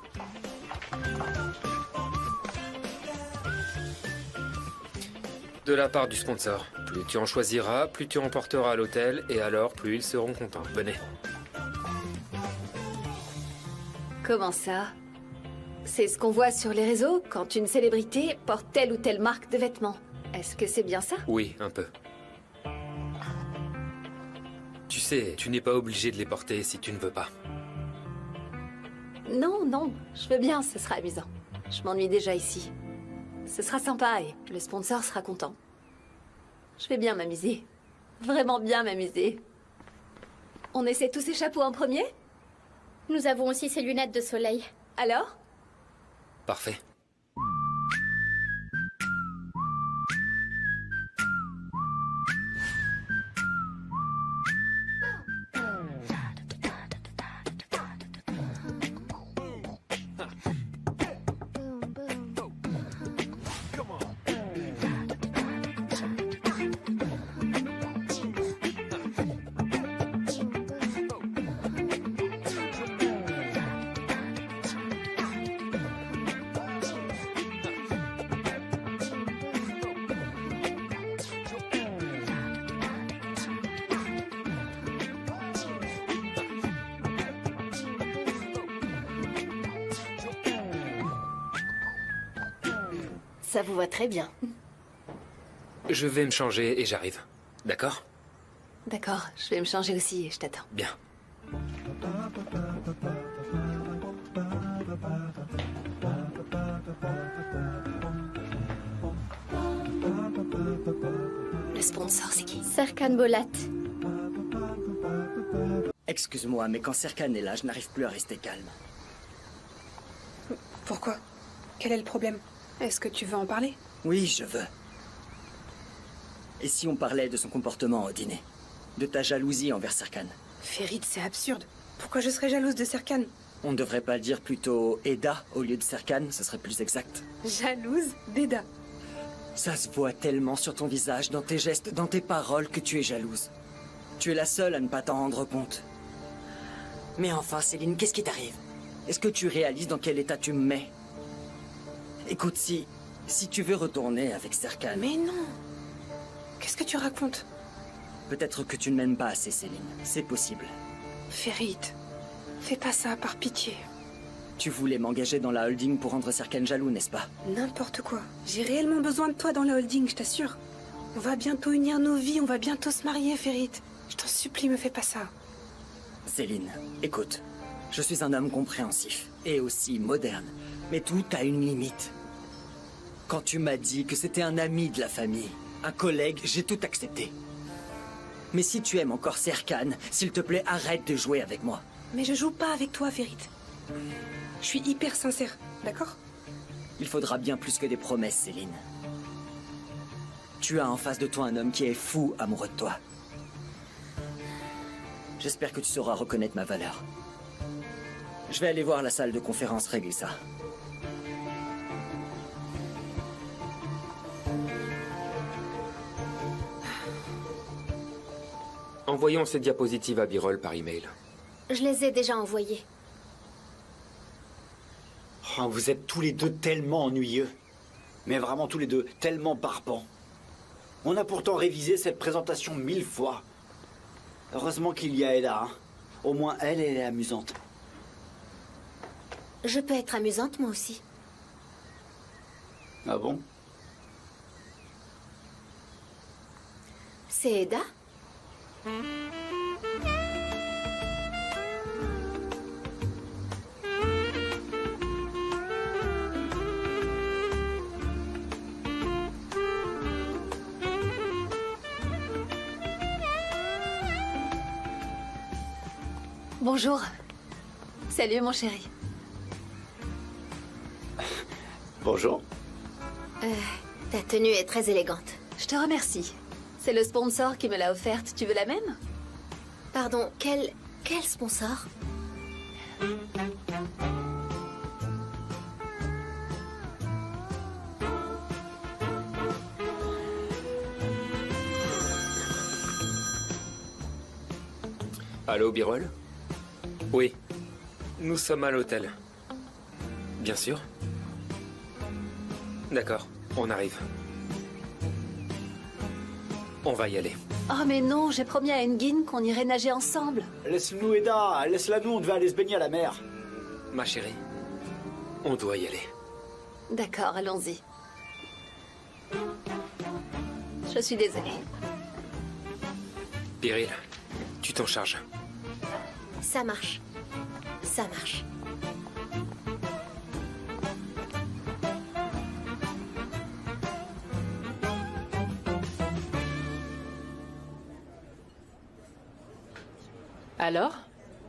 De la part du sponsor. Plus tu en choisiras, plus tu emporteras à l'hôtel, et alors plus ils seront contents. Venez. Comment ça? C'est ce qu'on voit sur les réseaux quand une célébrité porte telle ou telle marque de vêtements. Est-ce que c'est bien ça? Oui, un peu. Tu sais, tu n'es pas obligé de les porter si tu ne veux pas. Non, non, je veux bien, ce sera amusant. Je m'ennuie déjà ici. Ce sera sympa et le sponsor sera content. Je vais bien m'amuser. Vraiment bien m'amuser. On essaie tous ces chapeaux en premier? Nous avons aussi ces lunettes de soleil. Alors? Parfait. Ça vous va très bien. Je vais me changer et j'arrive. D'accord? D'accord, je vais me changer aussi et je t'attends. Bien. Le sponsor, c'est qui? Serkan Bolat. Excuse-moi, mais quand Serkan est là, je n'arrive plus à rester calme. Pourquoi? Quel est le problème? Est-ce que tu veux en parler? Oui, je veux. Et si on parlait de son comportement au dîner? De ta jalousie envers Serkan? Ferit, c'est absurde. Pourquoi je serais jalouse de Serkan? On ne devrait pas dire plutôt Eda au lieu de Serkan, ce serait plus exact. Jalouse d'Eda. Ça se voit tellement sur ton visage, dans tes gestes, dans tes paroles que tu es jalouse. Tu es la seule à ne pas t'en rendre compte. Mais enfin, Céline, qu'est-ce qui t'arrive? Est-ce que tu réalises dans quel état tu me mets? Écoute, si tu veux retourner avec Serkan... Mais non! Qu'est-ce que tu racontes? Peut-être que tu ne m'aimes pas assez, Céline. C'est possible. Ferit, fais pas ça, par pitié. Tu voulais m'engager dans la holding pour rendre Serkan jaloux, n'est-ce pas? N'importe quoi. J'ai réellement besoin de toi dans la holding, je t'assure. On va bientôt unir nos vies, on va bientôt se marier, Ferit. Je t'en supplie, me fais pas ça. Céline, écoute. Je suis un homme compréhensif et aussi moderne. Mais tout a une limite. Quand tu m'as dit que c'était un ami de la famille, un collègue, j'ai tout accepté. Mais si tu aimes encore Serkan, s'il te plaît, arrête de jouer avec moi. Mais je joue pas avec toi, Ferit. Je suis hyper sincère, d'accord? Il faudra bien plus que des promesses, Céline. Tu as en face de toi un homme qui est fou amoureux de toi. J'espère que tu sauras reconnaître ma valeur. Je vais aller voir la salle de conférence régler ça. Envoyons ces diapositives à Birol par email. Je les ai déjà envoyés. Oh, vous êtes tous les deux tellement ennuyeux. Mais vraiment tous les deux, tellement barbants. On a pourtant révisé cette présentation 1000 fois. Heureusement qu'il y a Eda. Hein. Au moins elle est amusante. Je peux être amusante, moi aussi. Ah bon? C'est Eda? Bonjour. Salut, mon chéri. Bonjour. Ta tenue est très élégante. Je te remercie. C'est le sponsor qui me l'a offerte. Tu veux la même? Pardon, quel sponsor? Allô, Birol? Oui. Nous sommes à l'hôtel. Bien sûr. D'accord, on arrive. On va y aller. Oh mais non, j'ai promis à Engin qu'on irait nager ensemble. Laisse-nous, Eda. Laisse-la nous, on devait aller se baigner à la mer. Ma chérie, on doit y aller. D'accord, allons-y. Je suis désolée. Biril, tu t'en charges. Ça marche. Ça marche. Alors?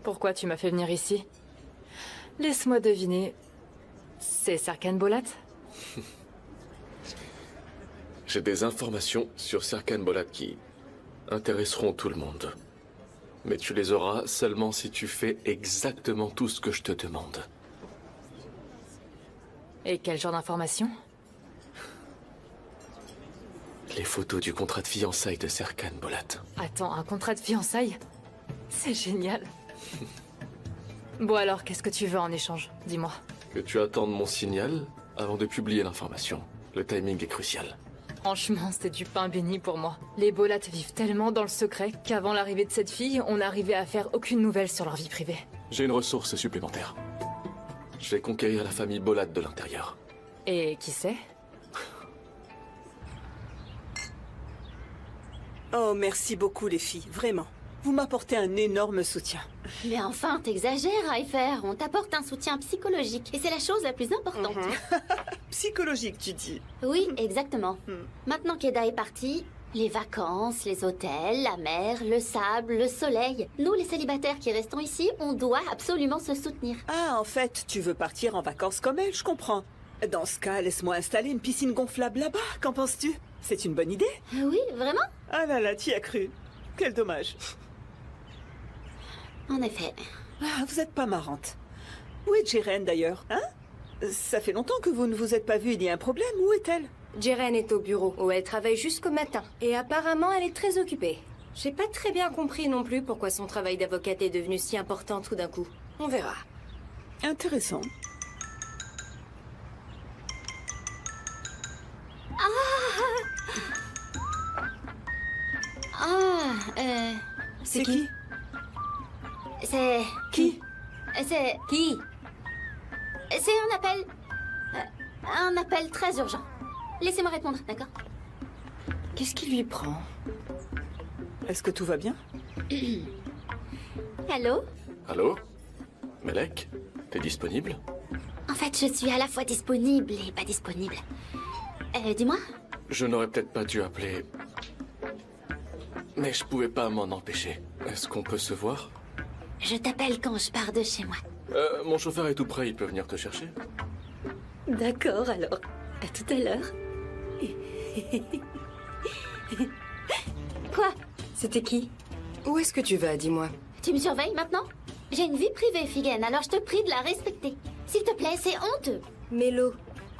Pourquoi tu m'as fait venir ici? Laisse-moi deviner. C'est Serkan Bolat? J'ai des informations sur Serkan Bolat qui intéresseront tout le monde. Mais tu les auras seulement si tu fais exactement tout ce que je te demande. Et quel genre d'informations? Les photos du contrat de fiançailles de Serkan Bolat. Attends, un contrat de fiançailles? C'est génial. Bon alors, qu'est-ce que tu veux en échange? Dis-moi. Que tu attendes mon signal avant de publier l'information. Le timing est crucial. Franchement, c'est du pain béni pour moi. Les Bolat vivent tellement dans le secret qu'avant l'arrivée de cette fille, on n'arrivait à faire aucune nouvelle sur leur vie privée. J'ai une ressource supplémentaire. Je vais conquérir la famille Bolat de l'intérieur. Et qui c'est? Oh, merci beaucoup les filles, vraiment. Vous m'apportez un énorme soutien. Mais enfin, t'exagères, Ryfer. On t'apporte un soutien psychologique. Et c'est la chose la plus importante. Psychologique, tu dis? Oui, exactement. Maintenant qu'Eda est partie, les vacances, les hôtels, la mer, le sable, le soleil. Nous, les célibataires qui restons ici, on doit absolument se soutenir. Ah, en fait, tu veux partir en vacances comme elle, je comprends. Dans ce cas, laisse-moi installer une piscine gonflable là-bas. Qu'en penses-tu? C'est une bonne idée? Oui, vraiment? Ah là là, t'y as cru. Quel dommage. En effet. Ah, vous êtes pas marrante. Où est Jeren d'ailleurs, hein? Ça fait longtemps que vous ne vous êtes pas vus, il y a un problème, où est-elle? Jeren est au bureau, où elle travaille jusqu'au matin. Et apparemment, elle est très occupée. J'ai pas très bien compris non plus pourquoi son travail d'avocate est devenu si important tout d'un coup. On verra. Intéressant. C'est qui? C'est... Qui? C'est... Qui? C'est un appel... un appel très urgent. Laissez-moi répondre, d'accord? Qu'est-ce qui lui prend? Est-ce que tout va bien? Allô? Allô? Melek? T'es disponible? En fait, je suis à la fois disponible et pas disponible. Dis-moi. Je n'aurais peut-être pas dû appeler... Mais je pouvais pas m'en empêcher. Est-ce qu'on peut se voir? Je t'appelle quand je pars de chez moi. Mon chauffeur est tout prêt, il peut venir te chercher. D'accord, alors. À tout à l'heure. Quoi? C'était qui? Où est-ce que tu vas, dis-moi? Tu me surveilles maintenant? J'ai une vie privée, Figen, alors je te prie de la respecter. S'il te plaît, c'est honteux. Mélo,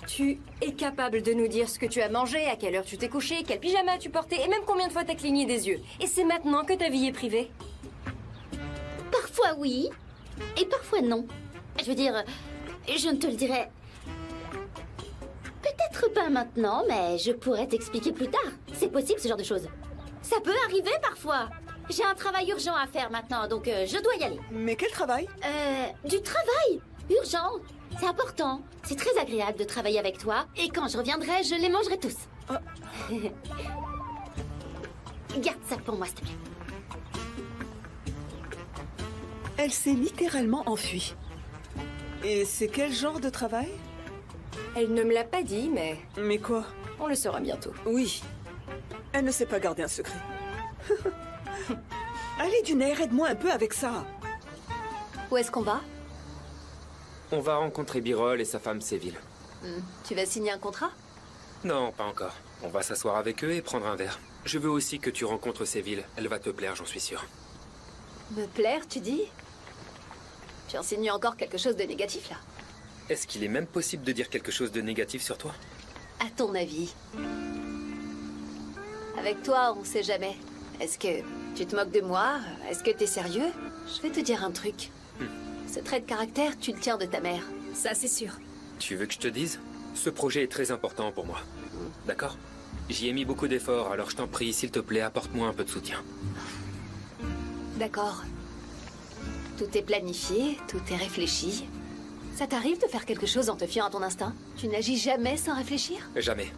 tu es capable de nous dire ce que tu as mangé, à quelle heure tu t'es couché, quel pyjama tu portais, et même combien de fois t'as cligné des yeux. Et c'est maintenant que ta vie est privée? Parfois oui, et parfois non. Je veux dire, je ne te le dirai... Peut-être pas maintenant, mais je pourrais t'expliquer plus tard. C'est possible, ce genre de choses. Ça peut arriver parfois. J'ai un travail urgent à faire maintenant, donc je dois y aller. Mais quel travail? Du travail. Urgent. C'est important. C'est très agréable de travailler avec toi. Et quand je reviendrai, je les mangerai tous. Garde ça pour moi, s'il te plaît. Elle s'est littéralement enfuie. Et c'est quel genre de travail? Elle ne me l'a pas dit, mais... Mais quoi? On le saura bientôt. Oui. Elle ne sait pas garder un secret. Allez, Dunair, aide-moi un peu avec ça. Où est-ce qu'on va? On va rencontrer Birol et sa femme Séville. Tu vas signer un contrat? Non, pas encore. On va s'asseoir avec eux et prendre un verre. Je veux aussi que tu rencontres Séville. Elle va te plaire, j'en suis sûr. Me plaire, tu dis? Tu insinues encore quelque chose de négatif, là? Est-ce qu'il est même possible de dire quelque chose de négatif sur toi? À ton avis? Avec toi, on sait jamais. Est-ce que tu te moques de moi? Est-ce que t'es sérieux? Je vais te dire un truc. Ce trait de caractère, tu le tiens de ta mère. Ça, c'est sûr. Tu veux que je te dise? Ce projet est très important pour moi. D'accord? J'y ai mis beaucoup d'efforts, alors je t'en prie, s'il te plaît, apporte-moi un peu de soutien. D'accord. Tout est planifié, tout est réfléchi. Ça t'arrive de faire quelque chose en te fiant à ton instinct? Tu n'agis jamais sans réfléchir? Jamais.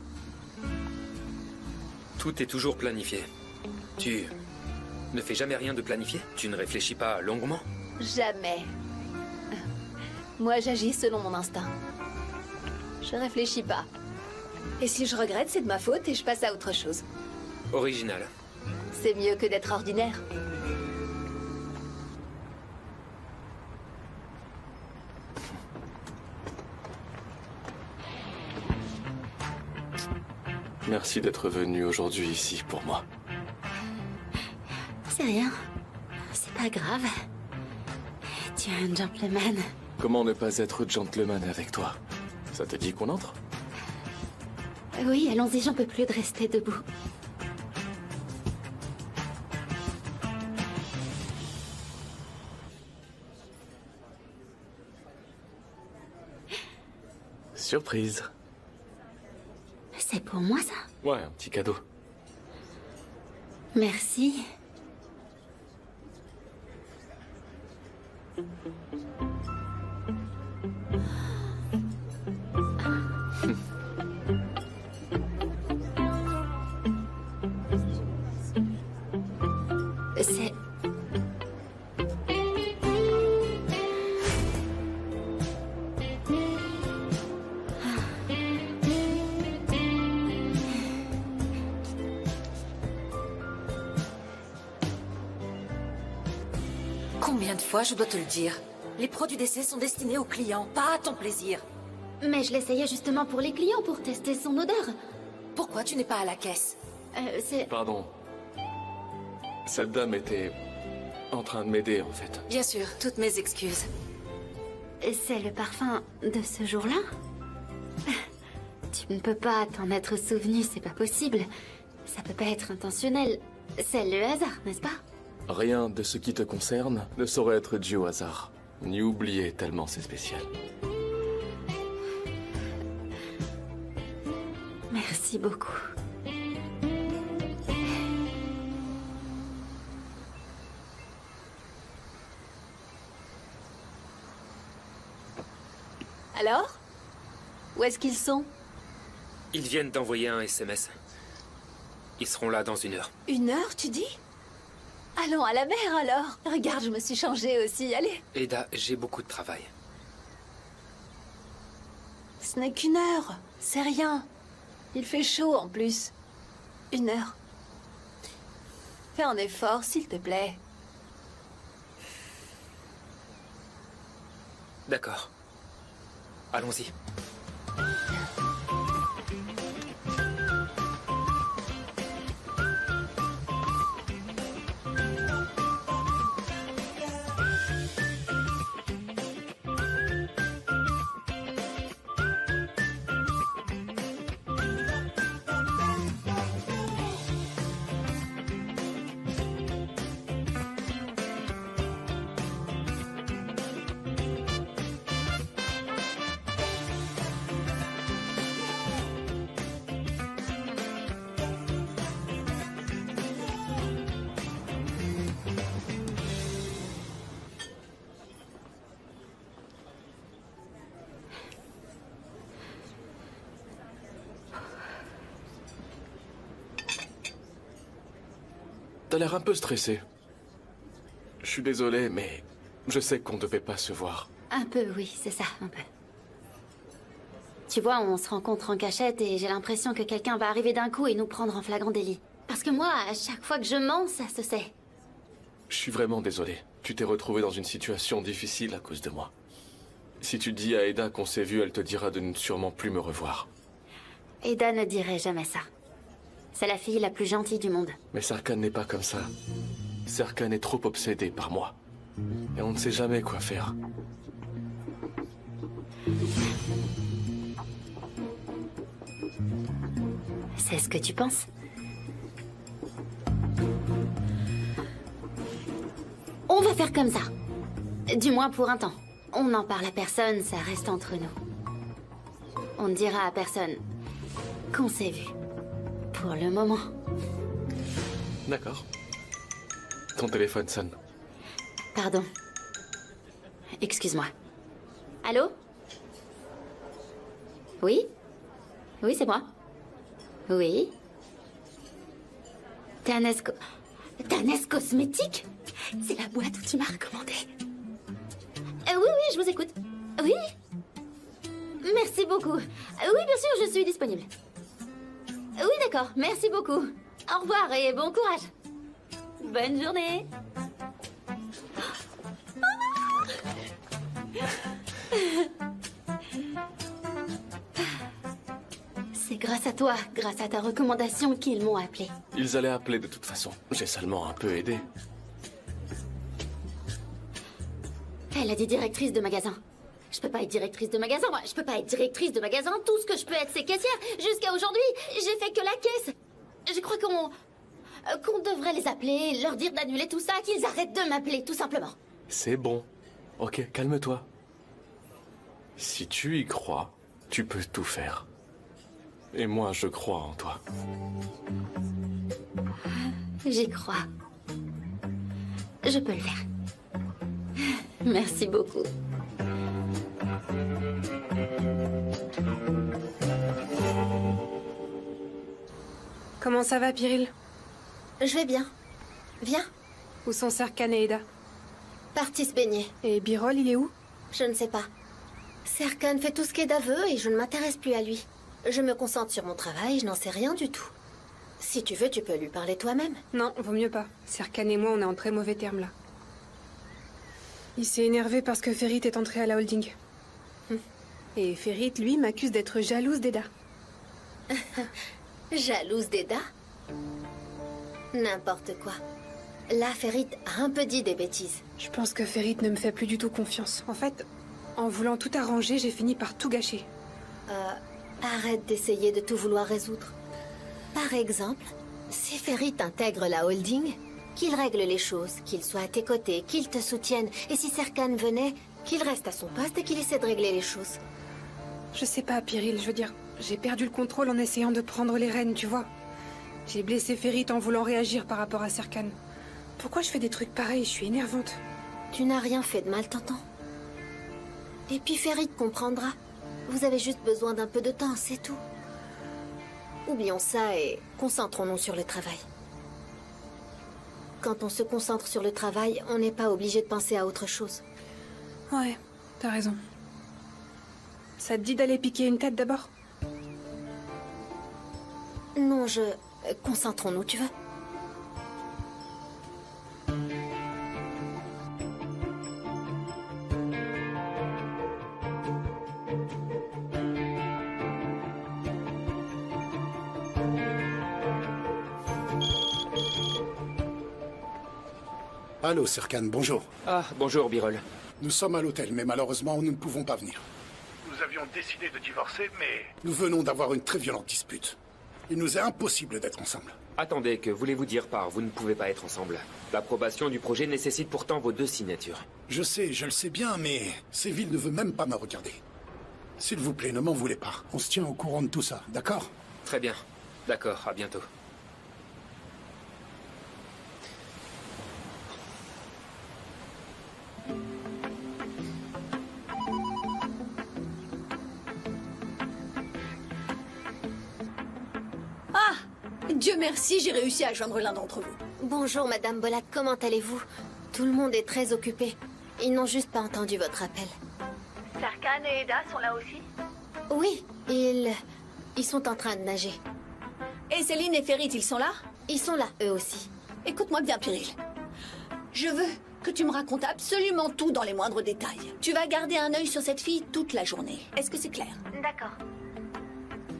Tout est toujours planifié. Tu ne fais jamais rien de planifié? Tu ne réfléchis pas longuement? Jamais. Moi, j'agis selon mon instinct. Je réfléchis pas. Et si je regrette, c'est de ma faute et je passe à autre chose. Original. C'est mieux que d'être ordinaire. Merci d'être venu aujourd'hui ici pour moi. C'est rien. C'est pas grave. Tu es un gentleman. Comment ne pas être gentleman avec toi? Ça te dit qu'on entre? Oui, allons-y, j'en peux plus de rester debout. Surprise. C'est pour moi, ça? Ouais, un petit cadeau. Merci. de fois je dois te le dire? Les produits d'essai sont destinés aux clients, pas à ton plaisir. Mais je l'essayais justement pour les clients, pour tester son odeur. Pourquoi tu n'es pas à la caisse? C'est... Pardon. Cette dame était en train de m'aider, en fait. Bien sûr, toutes mes excuses. C'est le parfum de ce jour-là? Tu ne peux pas t'en être souvenu, c'est pas possible. Ça peut pas être intentionnel. C'est le hasard, n'est-ce pas? Rien de ce qui te concerne ne saurait être dû au hasard, ni oublié tellement c'est spécial. Merci beaucoup. Alors? Où est-ce qu'ils sont? Ils viennent d'envoyer un SMS. Ils seront là dans 1 heure. 1 heure, tu dis? Allons à la mer alors. Regarde, je me suis changée aussi, allez. Ada, j'ai beaucoup de travail. Ce n'est qu'1 heure, c'est rien. Il fait chaud en plus. 1 heure. Fais un effort, s'il te plaît. D'accord. Allons-y. T'as l'air un peu stressé. Je suis désolé, mais je sais qu'on devait pas se voir. Un peu, oui, c'est ça, un peu. Tu vois, on se rencontre en cachette et j'ai l'impression que quelqu'un va arriver d'un coup et nous prendre en flagrant délit. Parce que moi, à chaque fois que je mens, ça se sait. Je suis vraiment désolé. Tu t'es retrouvé dans une situation difficile à cause de moi. Si tu dis à Ada qu'on s'est vu, elle te dira de ne sûrement plus me revoir. Ada ne dirait jamais ça. C'est la fille la plus gentille du monde. Mais Serkan n'est pas comme ça. Serkan est trop obsédé par moi. Et on ne sait jamais quoi faire. C'est ce que tu penses? On va faire comme ça. Du moins pour un temps. On n'en parle à personne, ça reste entre nous. On ne dira à personne qu'on s'est vu. Pour le moment. D'accord. Ton téléphone sonne. Pardon. Excuse-moi. Allô? Oui? Oui, c'est moi. Oui? Thanes Cosmétique? C'est la boîte où tu m'as recommandé. Oui, je vous écoute. Oui? Merci beaucoup. Oui, bien sûr, je suis disponible. Oui, d'accord. Merci beaucoup. Au revoir et bon courage. Bonne journée. C'est grâce à toi, grâce à ta recommandation qu'ils m'ont appelé. Ils allaient appeler de toute façon. J'ai seulement un peu aidé. Elle a dit directrice de magasin. Je peux pas être directrice de magasin, moi. Je peux pas être directrice de magasin. Tout ce que je peux être, c'est caissière. Jusqu'à aujourd'hui, j'ai fait que la caisse. Je crois qu'on devrait les appeler, leur dire d'annuler tout ça, qu'ils arrêtent de m'appeler, tout simplement. C'est bon. Ok, calme-toi. Si tu y crois, tu peux tout faire. Et moi, je crois en toi. J'y crois. Je peux le faire. Merci beaucoup. Comment ça va, Pyril? Je vais bien. Viens. Où sont Serkan et Ada? Partis se baigner. Et Birol, il est où? Je ne sais pas. Serkan fait tout ce qu'Eda veut et je ne m'intéresse plus à lui. Je me concentre sur mon travail, je n'en sais rien du tout. Si tu veux, tu peux lui parler toi-même. Non, vaut mieux pas. Serkan et moi, on est en très mauvais termes, là. Il s'est énervé parce que Ferit est entré à la holding. Et Ferit, lui, m'accuse d'être jalouse d'Eda. Jalouse d'Eda? N'importe quoi. Là, Ferit a un peu dit des bêtises. Je pense que Ferit ne me fait plus du tout confiance. En fait, en voulant tout arranger, j'ai fini par tout gâcher. Arrête d'essayer de tout vouloir résoudre. Par exemple, si Ferit intègre la holding, qu'il règle les choses, qu'il soit à tes côtés, qu'il te soutienne. Et si Serkan venait, qu'il reste à son poste et qu'il essaie de régler les choses. Je sais pas, Pyril, je veux dire, j'ai perdu le contrôle en essayant de prendre les rênes, tu vois. J'ai blessé Ferit en voulant réagir par rapport à Serkan. Pourquoi je fais des trucs pareils? Je suis énervante. Tu n'as rien fait de mal, t'entends? Et puis Ferit comprendra. Vous avez juste besoin d'un peu de temps, c'est tout. Oublions ça et concentrons-nous sur le travail. Quand on se concentre sur le travail, on n'est pas obligé de penser à autre chose. Ouais, t'as raison. Ça te dit d'aller piquer une tête d'abord? Non, concentrons-nous, tu veux? Allô, Serkan, bonjour. Ah, bonjour, Birol. Nous sommes à l'hôtel, mais malheureusement, nous ne pouvons pas venir. Nous avions décidé de divorcer, mais nous venons d'avoir une très violente dispute. Il nous est impossible d'être ensemble. Attendez, que voulez-vous dire par « vous ne pouvez pas être ensemble » ? L'approbation du projet nécessite pourtant vos 2 signatures. Je sais, je le sais bien, mais Séville ne veut même pas me regarder. S'il vous plaît, ne m'en voulez pas. On se tient au courant de tout ça, d'accord? Très bien. D'accord, à bientôt. Dieu merci, j'ai réussi à joindre l'un d'entre vous. Bonjour, Madame Bolat, comment allez-vous? Tout le monde est très occupé. Ils n'ont juste pas entendu votre appel. Serkan et Eda sont là aussi? Oui, ils sont en train de nager. Et Céline et Ferit, ils sont là? Ils sont là, eux aussi. Écoute-moi bien, Pyril. Je veux que tu me racontes absolument tout dans les moindres détails. Tu vas garder un œil sur cette fille toute la journée. Est-ce que c'est clair? D'accord.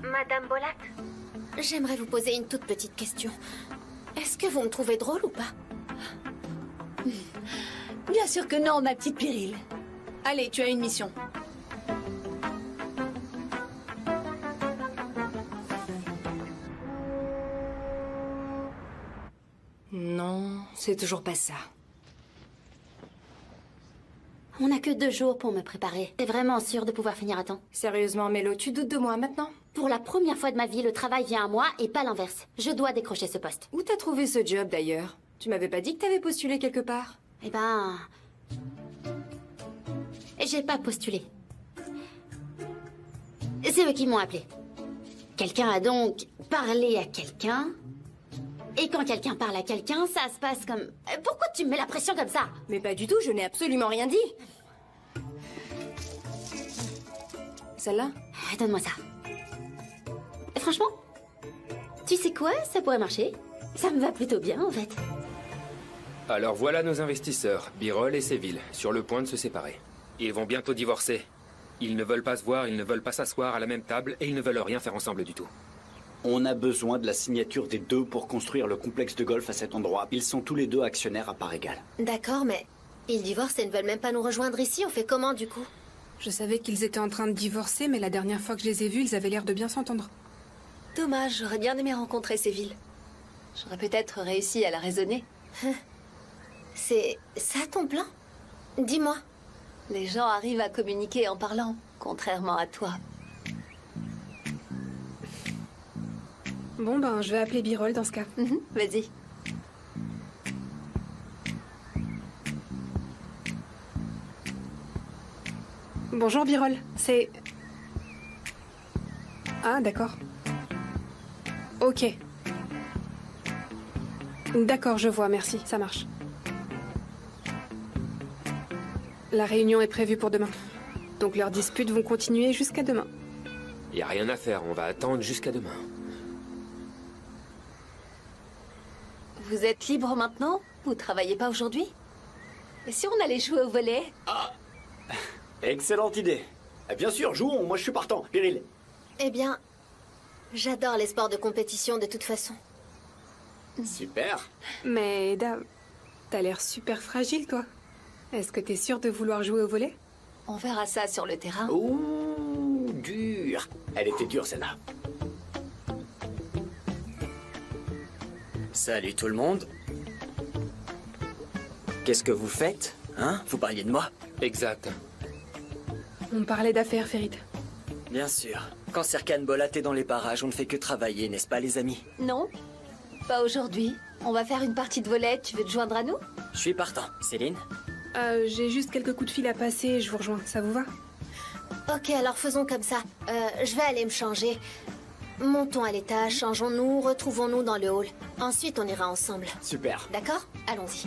Madame Bolat, j'aimerais vous poser une toute petite question. Est-ce que vous me trouvez drôle ou pas? Bien sûr que non, ma petite Pyril. Allez, tu as une mission. Non, c'est toujours pas ça. On n'a que 2 jours pour me préparer. T'es vraiment sûre de pouvoir finir à temps? Sérieusement, Mélo, tu doutes de moi maintenant? Pour la première fois de ma vie, le travail vient à moi et pas l'inverse. Je dois décrocher ce poste. Où t'as trouvé ce job d'ailleurs? Tu m'avais pas dit que t'avais postulé quelque part? Eh ben... j'ai pas postulé. C'est eux qui m'ont appelé. Quelqu'un a donc parlé à quelqu'un. Et quand quelqu'un parle à quelqu'un, ça se passe comme... Pourquoi tu me mets la pression comme ça? Mais pas du tout, je n'ai absolument rien dit. Celle-là? Donne-moi ça. Franchement, tu sais quoi? Ça pourrait marcher. Ça me va plutôt bien, en fait. Alors voilà nos investisseurs, Birol et Séville, sur le point de se séparer. Ils vont bientôt divorcer. Ils ne veulent pas se voir, ils ne veulent pas s'asseoir à la même table et ils ne veulent rien faire ensemble du tout. On a besoin de la signature des 2 pour construire le complexe de golf à cet endroit. Ils sont tous les 2 actionnaires à part égale. D'accord, mais ils divorcent et ne veulent même pas nous rejoindre ici. On fait comment, du coup? Je savais qu'ils étaient en train de divorcer, mais la dernière fois que je les ai vus, ils avaient l'air de bien s'entendre. Dommage, j'aurais bien aimé rencontrer Séville. J'aurais peut-être réussi à la raisonner. C'est ça ton plan? Dis-moi. Les gens arrivent à communiquer en parlant, contrairement à toi. Bon, ben, je vais appeler Birol dans ce cas. Vas-y. Bonjour Birol, c'est... Ah, d'accord. Ok. D'accord, je vois, merci, ça marche. La réunion est prévue pour demain. Donc leurs disputes vont continuer jusqu'à demain. Y a rien à faire, on va attendre jusqu'à demain. Vous êtes libre maintenant? Vous travaillez pas aujourd'hui? Et si on allait jouer au volley? Excellente idée. Bien sûr, jouons, moi je suis partant. Pyril. Eh bien, j'adore les sports de compétition de toute façon. Super. Mais Eda, t'as l'air super fragile, toi. Est-ce que t'es sûre de vouloir jouer au volley? On verra ça sur le terrain. Ouh, dur. Elle était dure, celle-là. Salut tout le monde. Qu'est-ce que vous faites? Hein? Vous parliez de moi? Exact. On parlait d'affaires, Ferit. Bien sûr. Quand Serkan Bolat est dans les parages, on ne fait que travailler, n'est-ce pas, les amis? Non, pas aujourd'hui. On va faire une partie de volley. Tu veux te joindre à nous? Je suis partant. Céline? J'ai juste quelques coups de fil à passer et je vous rejoins. Ça vous va? Ok, alors faisons comme ça. Je vais aller me changer. Montons à l'étage, changeons-nous, retrouvons-nous dans le hall. Ensuite, on ira ensemble. Super. D'accord? Allons-y.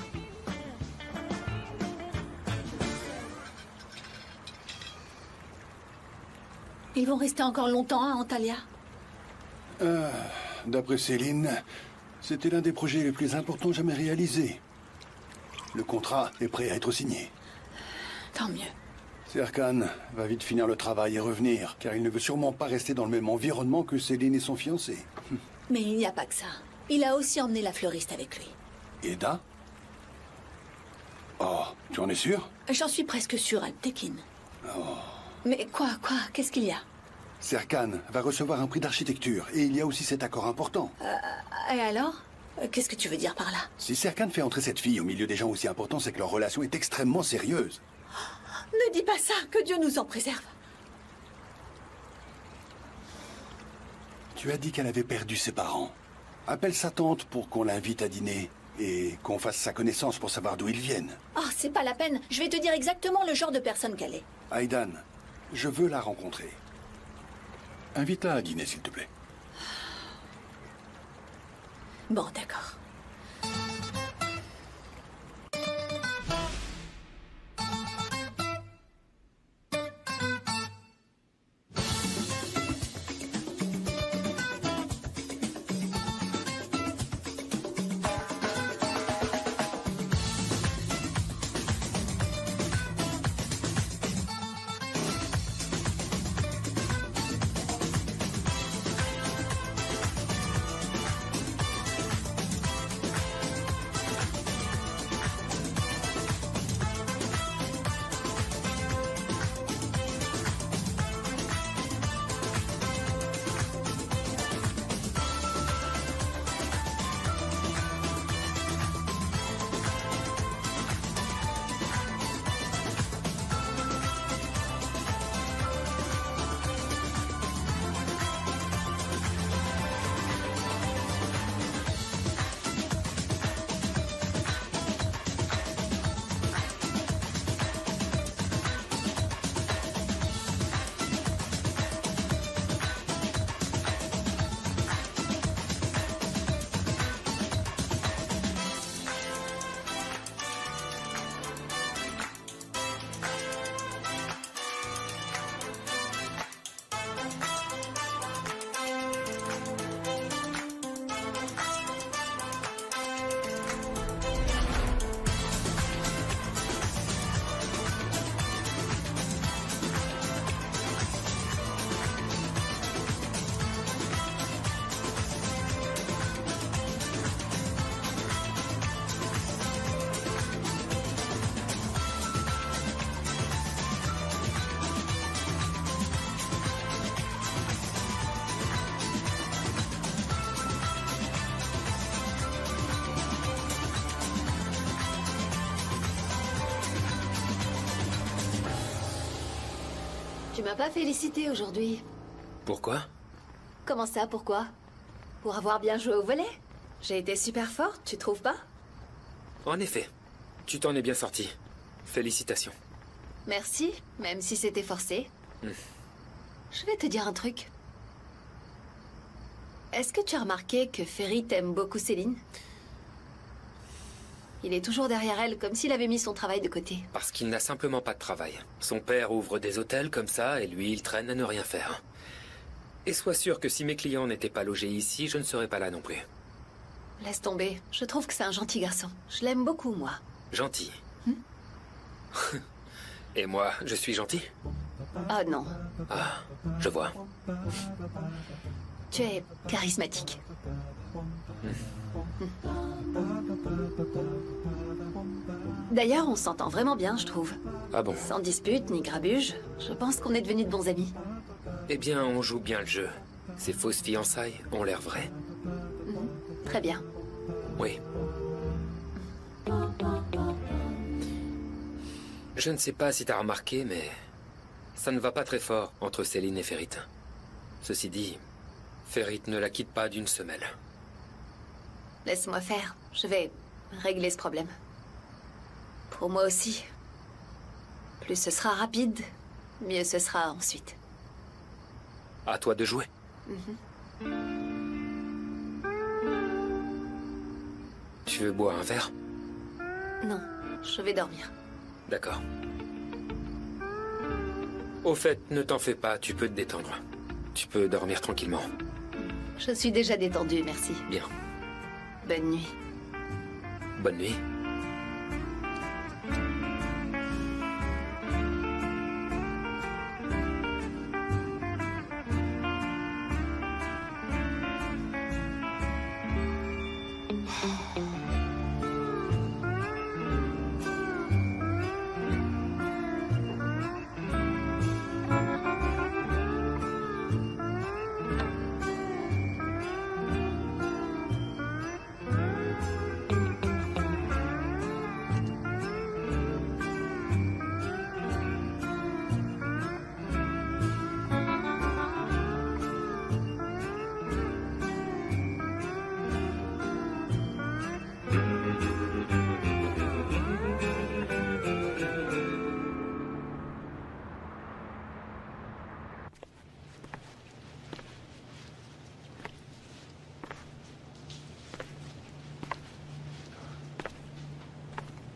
Ils vont rester encore longtemps à Antalya? D'après Céline, c'était l'un des projets les plus importants jamais réalisés. Le contrat est prêt à être signé. Tant mieux. Serkan va vite finir le travail et revenir, car il ne veut sûrement pas rester dans le même environnement que Céline et son fiancé. Mais il n'y a pas que ça. Il a aussi emmené la fleuriste avec lui. Eda? Oh, tu en es sûr? J'en suis presque sûre, Altekin. Oh. Mais quoi? Qu'est-ce qu'il y a? Serkan va recevoir un prix d'architecture, et il y a aussi cet accord important. Et alors? Qu'est-ce que tu veux dire par là? Si Serkan fait entrer cette fille au milieu des gens aussi importants, c'est que leur relation est extrêmement sérieuse. Ne dis pas ça, que Dieu nous en préserve. Tu as dit qu'elle avait perdu ses parents. Appelle sa tante pour qu'on l'invite à dîner et qu'on fasse sa connaissance pour savoir d'où ils viennent. Oh, c'est pas la peine. Je vais te dire exactement le genre de personne qu'elle est. Aidan, je veux la rencontrer. Invite-la à dîner, s'il te plaît. Bon, d'accord. Tu m'as pas félicité aujourd'hui. Pourquoi? Comment ça, pourquoi? Pour avoir bien joué au volley? J'ai été super forte, tu trouves pas? En effet, tu t'en es bien sorti. Félicitations. Merci, même si c'était forcé. Je vais te dire un truc. Est-ce que tu as remarqué que Ferit aime beaucoup Céline? Il est toujours derrière elle, comme s'il avait mis son travail de côté. Parce qu'il n'a simplement pas de travail. Son père ouvre des hôtels comme ça, et lui, il traîne à ne rien faire. Et sois sûr que si mes clients n'étaient pas logés ici, je ne serais pas là non plus. Laisse tomber. Je trouve que c'est un gentil garçon. Je l'aime beaucoup, moi. Gentil. Et moi, je suis gentil? Oh non. Ah, je vois. Tu es charismatique. D'ailleurs, on s'entend vraiment bien, je trouve. Ah bon? Sans dispute ni grabuge. Je pense qu'on est devenus de bons amis. Eh bien, on joue bien le jeu. Ces fausses fiançailles ont l'air vraies. Très bien. Oui. Je ne sais pas si t'as remarqué, mais ça ne va pas très fort entre Céline et Ferit. Ceci dit, Ferit ne la quitte pas d'une semelle. Laisse-moi faire. Je vais régler ce problème. Pour moi aussi. Plus ce sera rapide, mieux ce sera ensuite. À toi de jouer. Tu veux boire un verre? Non, je vais dormir. D'accord. Au fait, ne t'en fais pas, tu peux te détendre. Tu peux dormir tranquillement. Je suis déjà détendue, merci. Bien. Bonne nuit. Bonne nuit.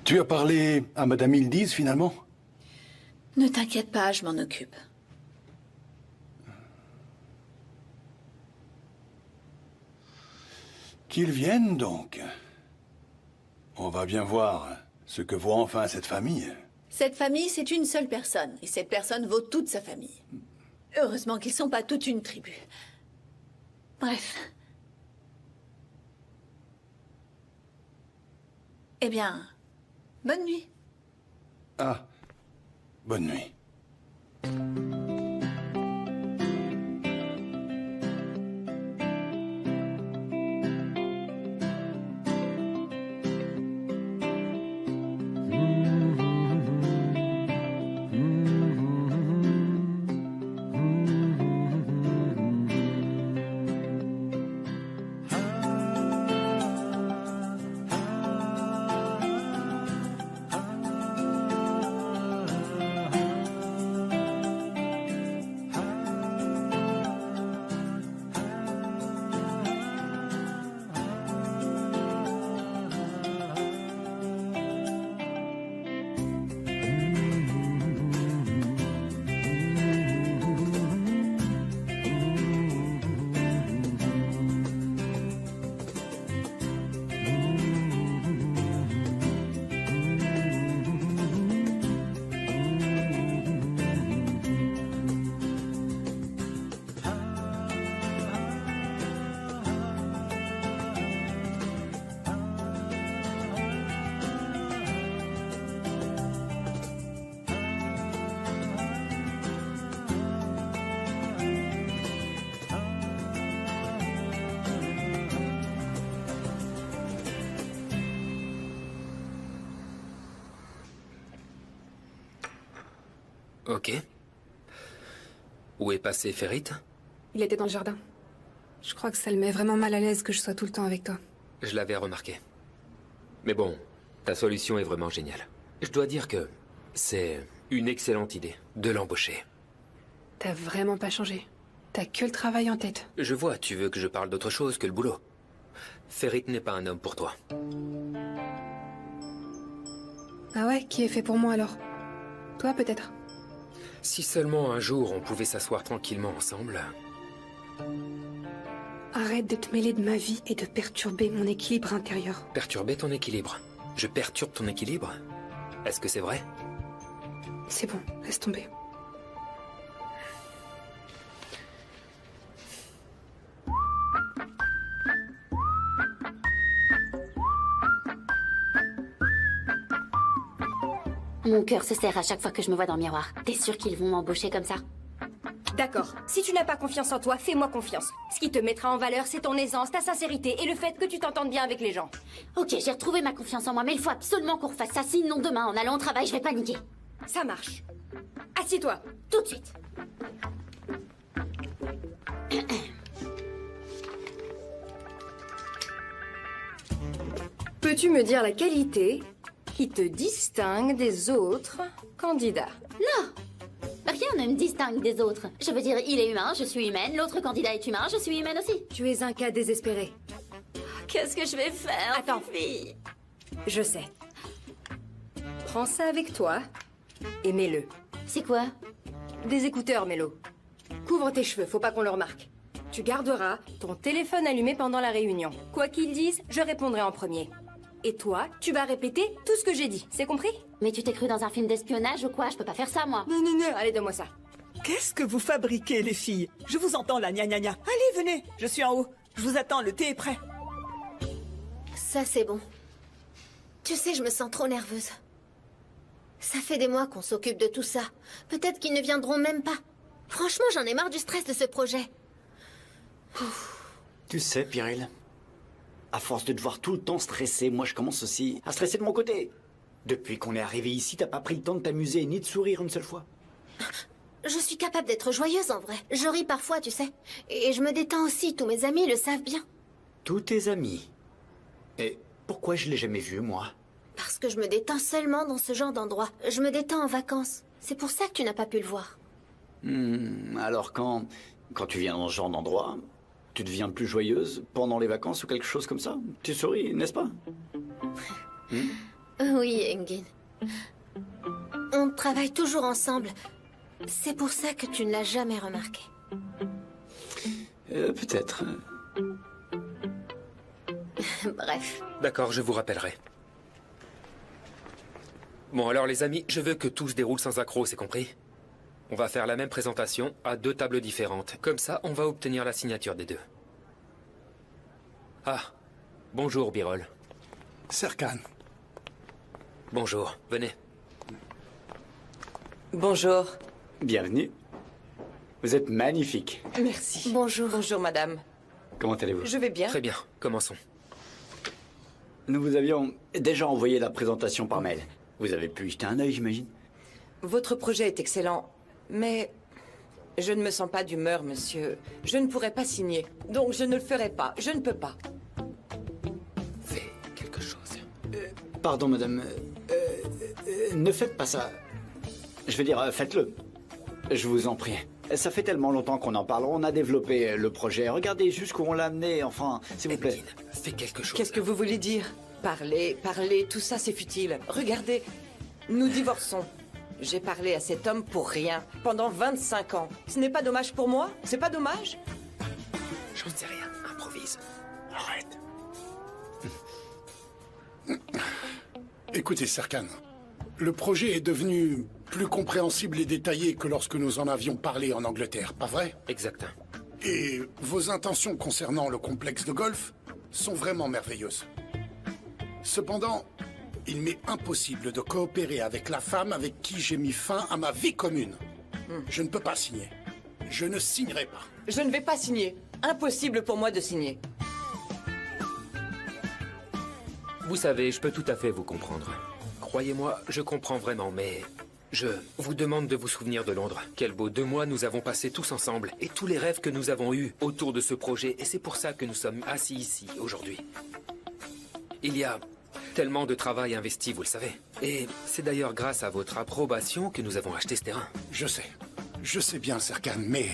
Tu as parlé à Madame Hildiz, finalement? Ne t'inquiète pas, je m'en occupe. Qu'ils viennent, donc. On va bien voir ce que vaut enfin cette famille. Cette famille, c'est une seule personne. Et cette personne vaut toute sa famille. Heureusement qu'ils sont pas toute une tribu. Bref. Eh bien, bonne nuit. Ah, bonne nuit. Ok. Où est passé Ferit? Il était dans le jardin. Je crois que ça le met vraiment mal à l'aise que je sois tout le temps avec toi. Je l'avais remarqué. Mais bon, ta solution est vraiment géniale. Je dois dire que c'est une excellente idée de l'embaucher. T'as vraiment pas changé. T'as que le travail en tête. Je vois, tu veux que je parle d'autre chose que le boulot. Ferit n'est pas un homme pour toi. Ah ouais, qui est fait pour moi alors? Toi peut-être? Si seulement un jour on pouvait s'asseoir tranquillement ensemble... Arrête de te mêler de ma vie et de perturber mon équilibre intérieur. Perturber ton équilibre? Je perturbe ton équilibre? Est-ce que c'est vrai? C'est bon, laisse tomber. Mon cœur se serre à chaque fois que je me vois dans le miroir. T'es sûr qu'ils vont m'embaucher comme ça? D'accord. Si tu n'as pas confiance en toi, fais-moi confiance. Ce qui te mettra en valeur, c'est ton aisance, ta sincérité et le fait que tu t'entendes bien avec les gens. Ok, j'ai retrouvé ma confiance en moi, mais il faut absolument qu'on refasse ça, sinon demain, en allant au travail, je vais paniquer. Ça marche. Assieds-toi. Tout de suite. Peux-tu me dire la qualité qui te distingue des autres candidats? Non! Rien ne me distingue des autres. Je veux dire, il est humain, je suis humaine, l'autre candidat est humain, je suis humaine aussi. Tu es un cas désespéré. Qu'est-ce que je vais faire? Attends, fille. Je sais. Prends ça avec toi et mets-le. C'est quoi? Des écouteurs, Mélo. Couvre tes cheveux, faut pas qu'on le remarque. Tu garderas ton téléphone allumé pendant la réunion. Quoi qu'ils disent, je répondrai en premier. Et toi, tu vas répéter tout ce que j'ai dit, c'est compris? Mais tu t'es cru dans un film d'espionnage ou quoi? Je peux pas faire ça, moi. Non, non, non, allez, donne-moi ça. Qu'est-ce que vous fabriquez, les filles? Je vous entends là, gna gna gna. Allez, venez, je suis en haut. Je vous attends, le thé est prêt. Ça, c'est bon. Tu sais, je me sens trop nerveuse. Ça fait des mois qu'on s'occupe de tout ça. Peut-être qu'ils ne viendront même pas. Franchement, j'en ai marre du stress de ce projet. Tu sais, Pyril, à force de devoir tout le temps stresser, moi je commence aussi à stresser de mon côté. Depuis qu'on est arrivé ici, t'as pas pris le temps de t'amuser ni de sourire une seule fois. Je suis capable d'être joyeuse en vrai. Je ris parfois, tu sais. Et je me détends aussi, tous mes amis le savent bien. Tous tes amis? Et pourquoi je l'ai jamais vu, moi? Parce que je me détends seulement dans ce genre d'endroit. Je me détends en vacances. C'est pour ça que tu n'as pas pu le voir. Alors quand tu viens dans ce genre d'endroit, tu deviens plus joyeuse pendant les vacances ou quelque chose comme ça? Tu souris, n'est-ce pas? Oui, Engin. On travaille toujours ensemble. C'est pour ça que tu ne l'as jamais remarqué. Peut-être. Bref. D'accord, je vous rappellerai. Bon, alors les amis, je veux que tout se déroule sans accroc, c'est compris? On va faire la même présentation à 2 tables différentes. Comme ça, on va obtenir la signature des 2. Ah, bonjour, Birol. Serkan. Bonjour, venez. Bonjour. Bienvenue. Vous êtes magnifique. Merci. Bonjour. Bonjour, madame. Comment allez-vous? Je vais bien. Très bien, commençons. Nous vous avions déjà envoyé la présentation par mail. Vous avez pu y jeter un œil, j'imagine? Votre projet est excellent, mais je ne me sens pas d'humeur, monsieur. Je ne pourrai pas signer, donc je ne le ferai pas. Je ne peux pas. Fais quelque chose. Pardon, madame. Ne faites pas ça. Je veux dire, faites-le. Je vous en prie. Ça fait tellement longtemps qu'on en parle. On a développé le projet. Regardez jusqu'où on l'a amené, enfin, s'il vous plaît. Fais quelque chose. Qu'est-ce que vous voulez dire? Parler, tout ça c'est futile. Regardez, nous divorçons. J'ai parlé à cet homme pour rien, pendant 25 ans. Ce n'est pas dommage pour moi? C'est pas dommage? J'en sais rien, improvise. Arrête. Écoutez, Serkan, le projet est devenu plus compréhensible et détaillé que lorsque nous en avions parlé en Angleterre, pas vrai? Exact. Et vos intentions concernant le complexe de golf sont vraiment merveilleuses. Cependant, il m'est impossible de coopérer avec la femme avec qui j'ai mis fin à ma vie commune. Je ne peux pas signer. Je ne signerai pas. Je ne vais pas signer. Impossible pour moi de signer. Vous savez, je peux tout à fait vous comprendre. Croyez-moi, je comprends vraiment, mais je vous demande de vous souvenir de Londres. Quel beau 2 mois nous avons passé tous ensemble et tous les rêves que nous avons eus autour de ce projet. Et c'est pour ça que nous sommes assis ici aujourd'hui. Il y a tellement de travail investi, vous le savez. Et c'est d'ailleurs grâce à votre approbation que nous avons acheté ce terrain. Je sais bien, Serkan, mais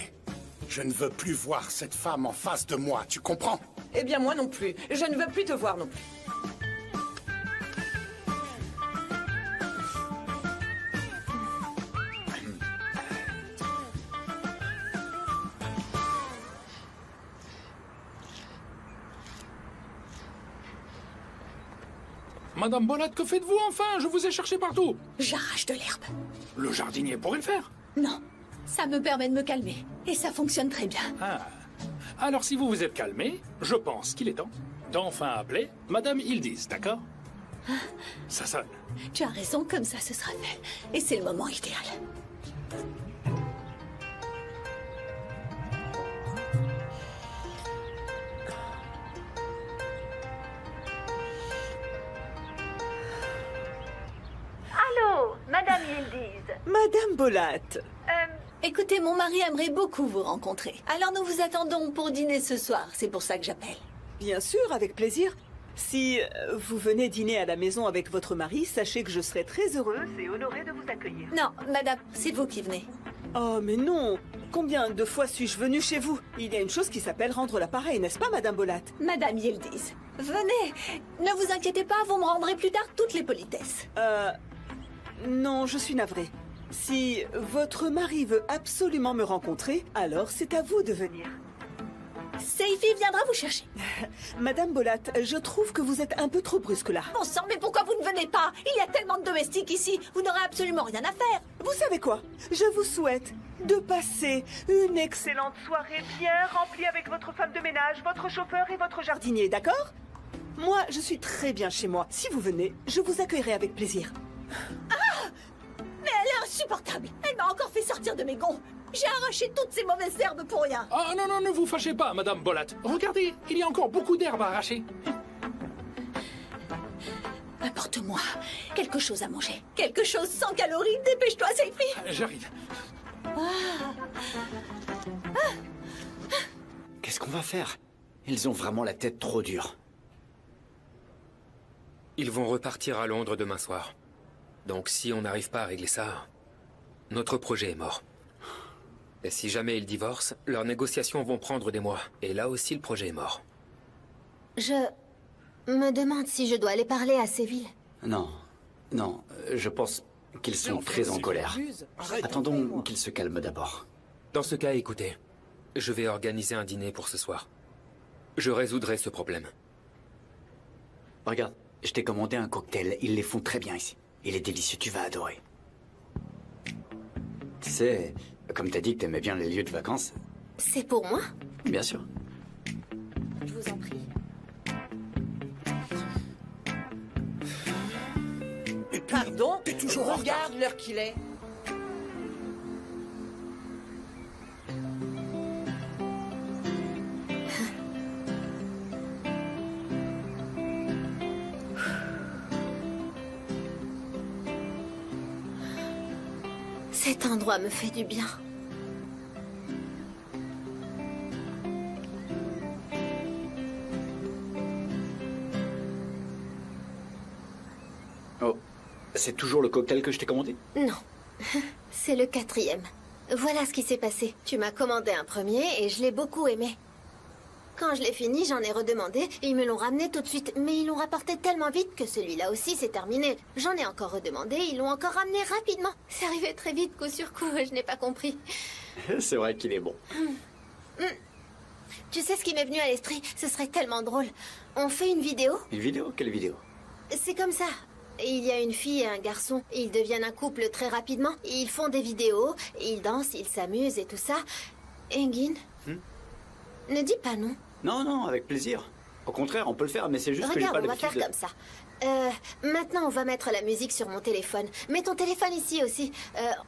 je ne veux plus voir cette femme en face de moi, tu comprends? Eh bien moi non plus. Je ne veux plus te voir non plus. Madame Bolat, que faites-vous enfin? Je vous ai cherché partout. J'arrache de l'herbe. Le jardinier pourrait le faire. Non, ça me permet de me calmer. Et ça fonctionne très bien. Ah. Alors si vous vous êtes calmé, je pense qu'il est temps d'enfin appeler Madame Hildiz, d'accord? Ça sonne. Tu as raison, comme ça ce sera fait. Et c'est le moment idéal. Allô, Madame Hildiz. Madame Bolat. Écoutez, mon mari aimerait beaucoup vous rencontrer. Alors nous vous attendons pour dîner ce soir. C'est pour ça que j'appelle. Bien sûr, avec plaisir. Si vous venez dîner à la maison avec votre mari, sachez que je serai très heureuse et honorée de vous accueillir. Non, madame, c'est vous qui venez. Oh, mais non. Combien de fois suis-je venue chez vous? Il y a une chose qui s'appelle rendre l'appareil, n'est-ce pas, Madame Bolat? Madame Yildiz, venez. Ne vous inquiétez pas, vous me rendrez plus tard toutes les politesses. Non, je suis navrée. Si votre mari veut absolument me rencontrer, alors c'est à vous de venir. Seifi viendra vous chercher. Madame Bolat, je trouve que vous êtes un peu trop brusque là. Bon sang, mais pourquoi vous ne venez pas? Il y a tellement de domestiques ici, vous n'aurez absolument rien à faire. Vous savez quoi? Je vous souhaite de passer une excellente soirée bien remplie avec votre femme de ménage, votre chauffeur et votre jardinier, d'accord? Moi, je suis très bien chez moi. Si vous venez, je vous accueillerai avec plaisir. Ah! Mais elle est insupportable. Elle m'a encore fait sortir de mes gonds. J'ai arraché toutes ces mauvaises herbes pour rien. Ah non, non, ne vous fâchez pas, Madame Bolat. Regardez, il y a encore beaucoup d'herbes à arracher. Apporte-moi quelque chose à manger. Quelque chose sans calories. Dépêche-toi, Seifi. J'arrive. Qu'est-ce qu'on va faire? Ils ont vraiment la tête trop dure. Ils vont repartir à Londres demain soir. Donc si on n'arrive pas à régler ça, notre projet est mort. Et si jamais ils divorcent, leurs négociations vont prendre des mois. Et là aussi, le projet est mort. Je me demande si je dois aller parler à Séville. Non, non, je pense qu'ils sont très en colère. Attendons qu'ils se calment d'abord. Dans ce cas, écoutez, je vais organiser un dîner pour ce soir. Je résoudrai ce problème. Regarde, je t'ai commandé un cocktail. Ils les font très bien ici. Il est délicieux, tu vas adorer. Tu sais, comme t'as dit que t'aimais bien les lieux de vacances. C'est pour moi? Bien sûr. Je vous en prie. Pardon? Regarde l'heure qu'il est. Cet endroit me fait du bien. Oh, c'est toujours le cocktail que je t'ai commandé? Non, c'est le 4e. Voilà ce qui s'est passé. Tu m'as commandé un premier et je l'ai beaucoup aimé. Quand je l'ai fini, j'en ai redemandé et ils me l'ont ramené tout de suite. Mais ils l'ont rapporté tellement vite que celui-là aussi c'est terminé. J'en ai encore redemandé, ils l'ont encore ramené rapidement. C'est arrivé très vite, coup sur coup, et je n'ai pas compris. C'est vrai qu'il est bon. Tu sais ce qui m'est venu à l'esprit? Ce serait tellement drôle. On fait une vidéo? Une vidéo? Quelle vidéo? C'est comme ça. Il y a une fille et un garçon. Ils deviennent un couple très rapidement. Ils font des vidéos, ils dansent, ils s'amusent et tout ça. Engin, ne dis pas non. Non, non, avec plaisir. Au contraire, on peut le faire, mais c'est juste que j'ai Regarde, pas on va l'habitude faire comme ça. Maintenant, on va mettre la musique sur mon téléphone. Mets ton téléphone ici aussi.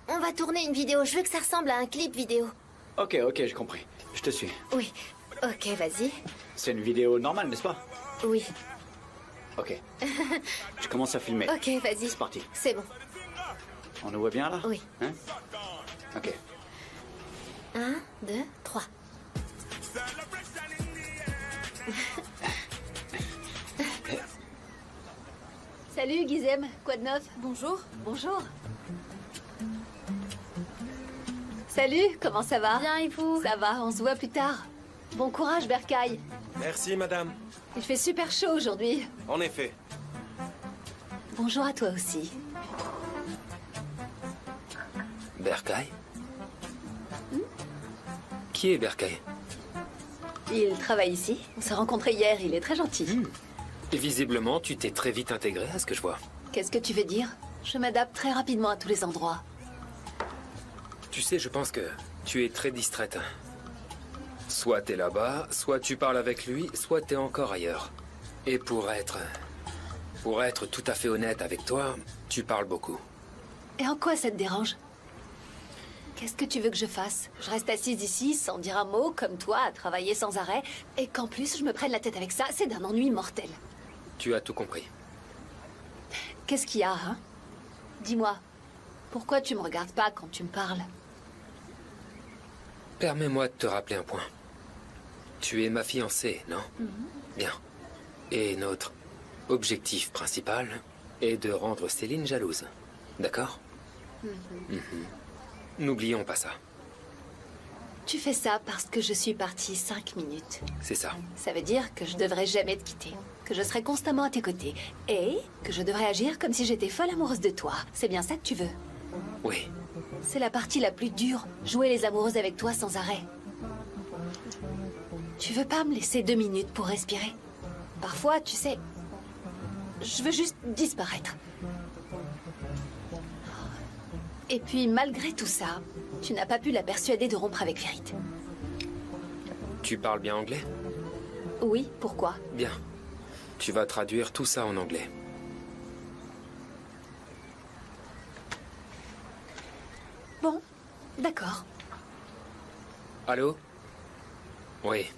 On va tourner une vidéo. Je veux que ça ressemble à un clip vidéo. Ok, ok, j'ai compris. Je te suis. Oui. Ok, vas-y. C'est une vidéo normale, n'est-ce pas? Oui. Ok. Je commence à filmer. Ok, vas-y. C'est parti. C'est bon. On nous voit bien, là? Oui. Hein? Ok. 1, 2, 3. Salut Guizem, quoi de neuf? Bonjour. Bonjour. Salut, comment ça va? Bien, et vous? Ça va, on se voit plus tard. Bon courage, Berkay. Merci, madame. Il fait super chaud aujourd'hui. En effet. Bonjour à toi aussi. Berkay? Qui est Berkay? Il travaille ici. On s'est rencontrés hier, il est très gentil. Et visiblement, tu t'es très vite intégré à ce que je vois. Qu'est-ce que tu veux dire? Je m'adapte très rapidement à tous les endroits. Tu sais, je pense que tu es très distraite. Soit t'es là-bas, soit tu parles avec lui, soit t'es encore ailleurs. Et pour être tout à fait honnête avec toi, tu parles beaucoup. Et en quoi ça te dérange? Qu'est-ce que tu veux que je fasse? Je reste assise ici sans dire un mot, comme toi, à travailler sans arrêt, et qu'en plus je me prenne la tête avec ça, c'est d'un ennui mortel. Tu as tout compris. Qu'est-ce qu'il y a, hein? Dis-moi, pourquoi tu me regardes pas quand tu me parles? Permets-moi de te rappeler un point. Tu es ma fiancée, non? Bien. Et notre objectif principal est de rendre Céline jalouse. D'accord? N'oublions pas ça. Tu fais ça parce que je suis partie 5 minutes. C'est ça. Ça veut dire que je devrais jamais te quitter, que je serai constamment à tes côtés, et que je devrais agir comme si j'étais folle amoureuse de toi. C'est bien ça que tu veux? Oui. C'est la partie la plus dure, jouer les amoureuses avec toi sans arrêt. Tu veux pas me laisser 2 minutes pour respirer? Parfois, tu sais, je veux juste disparaître. Et puis, malgré tout ça, tu n'as pas pu la persuader de rompre avec Ferit. Tu parles bien anglais? Oui, pourquoi? Bien. Tu vas traduire tout ça en anglais. Bon, d'accord. Allô? Oui.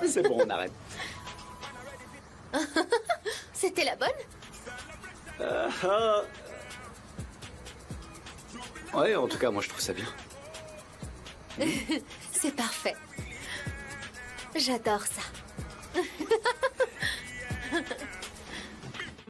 C'est bon, on arrête. C'était la bonne? Ouais, en tout cas, moi je trouve ça bien. C'est parfait. J'adore ça.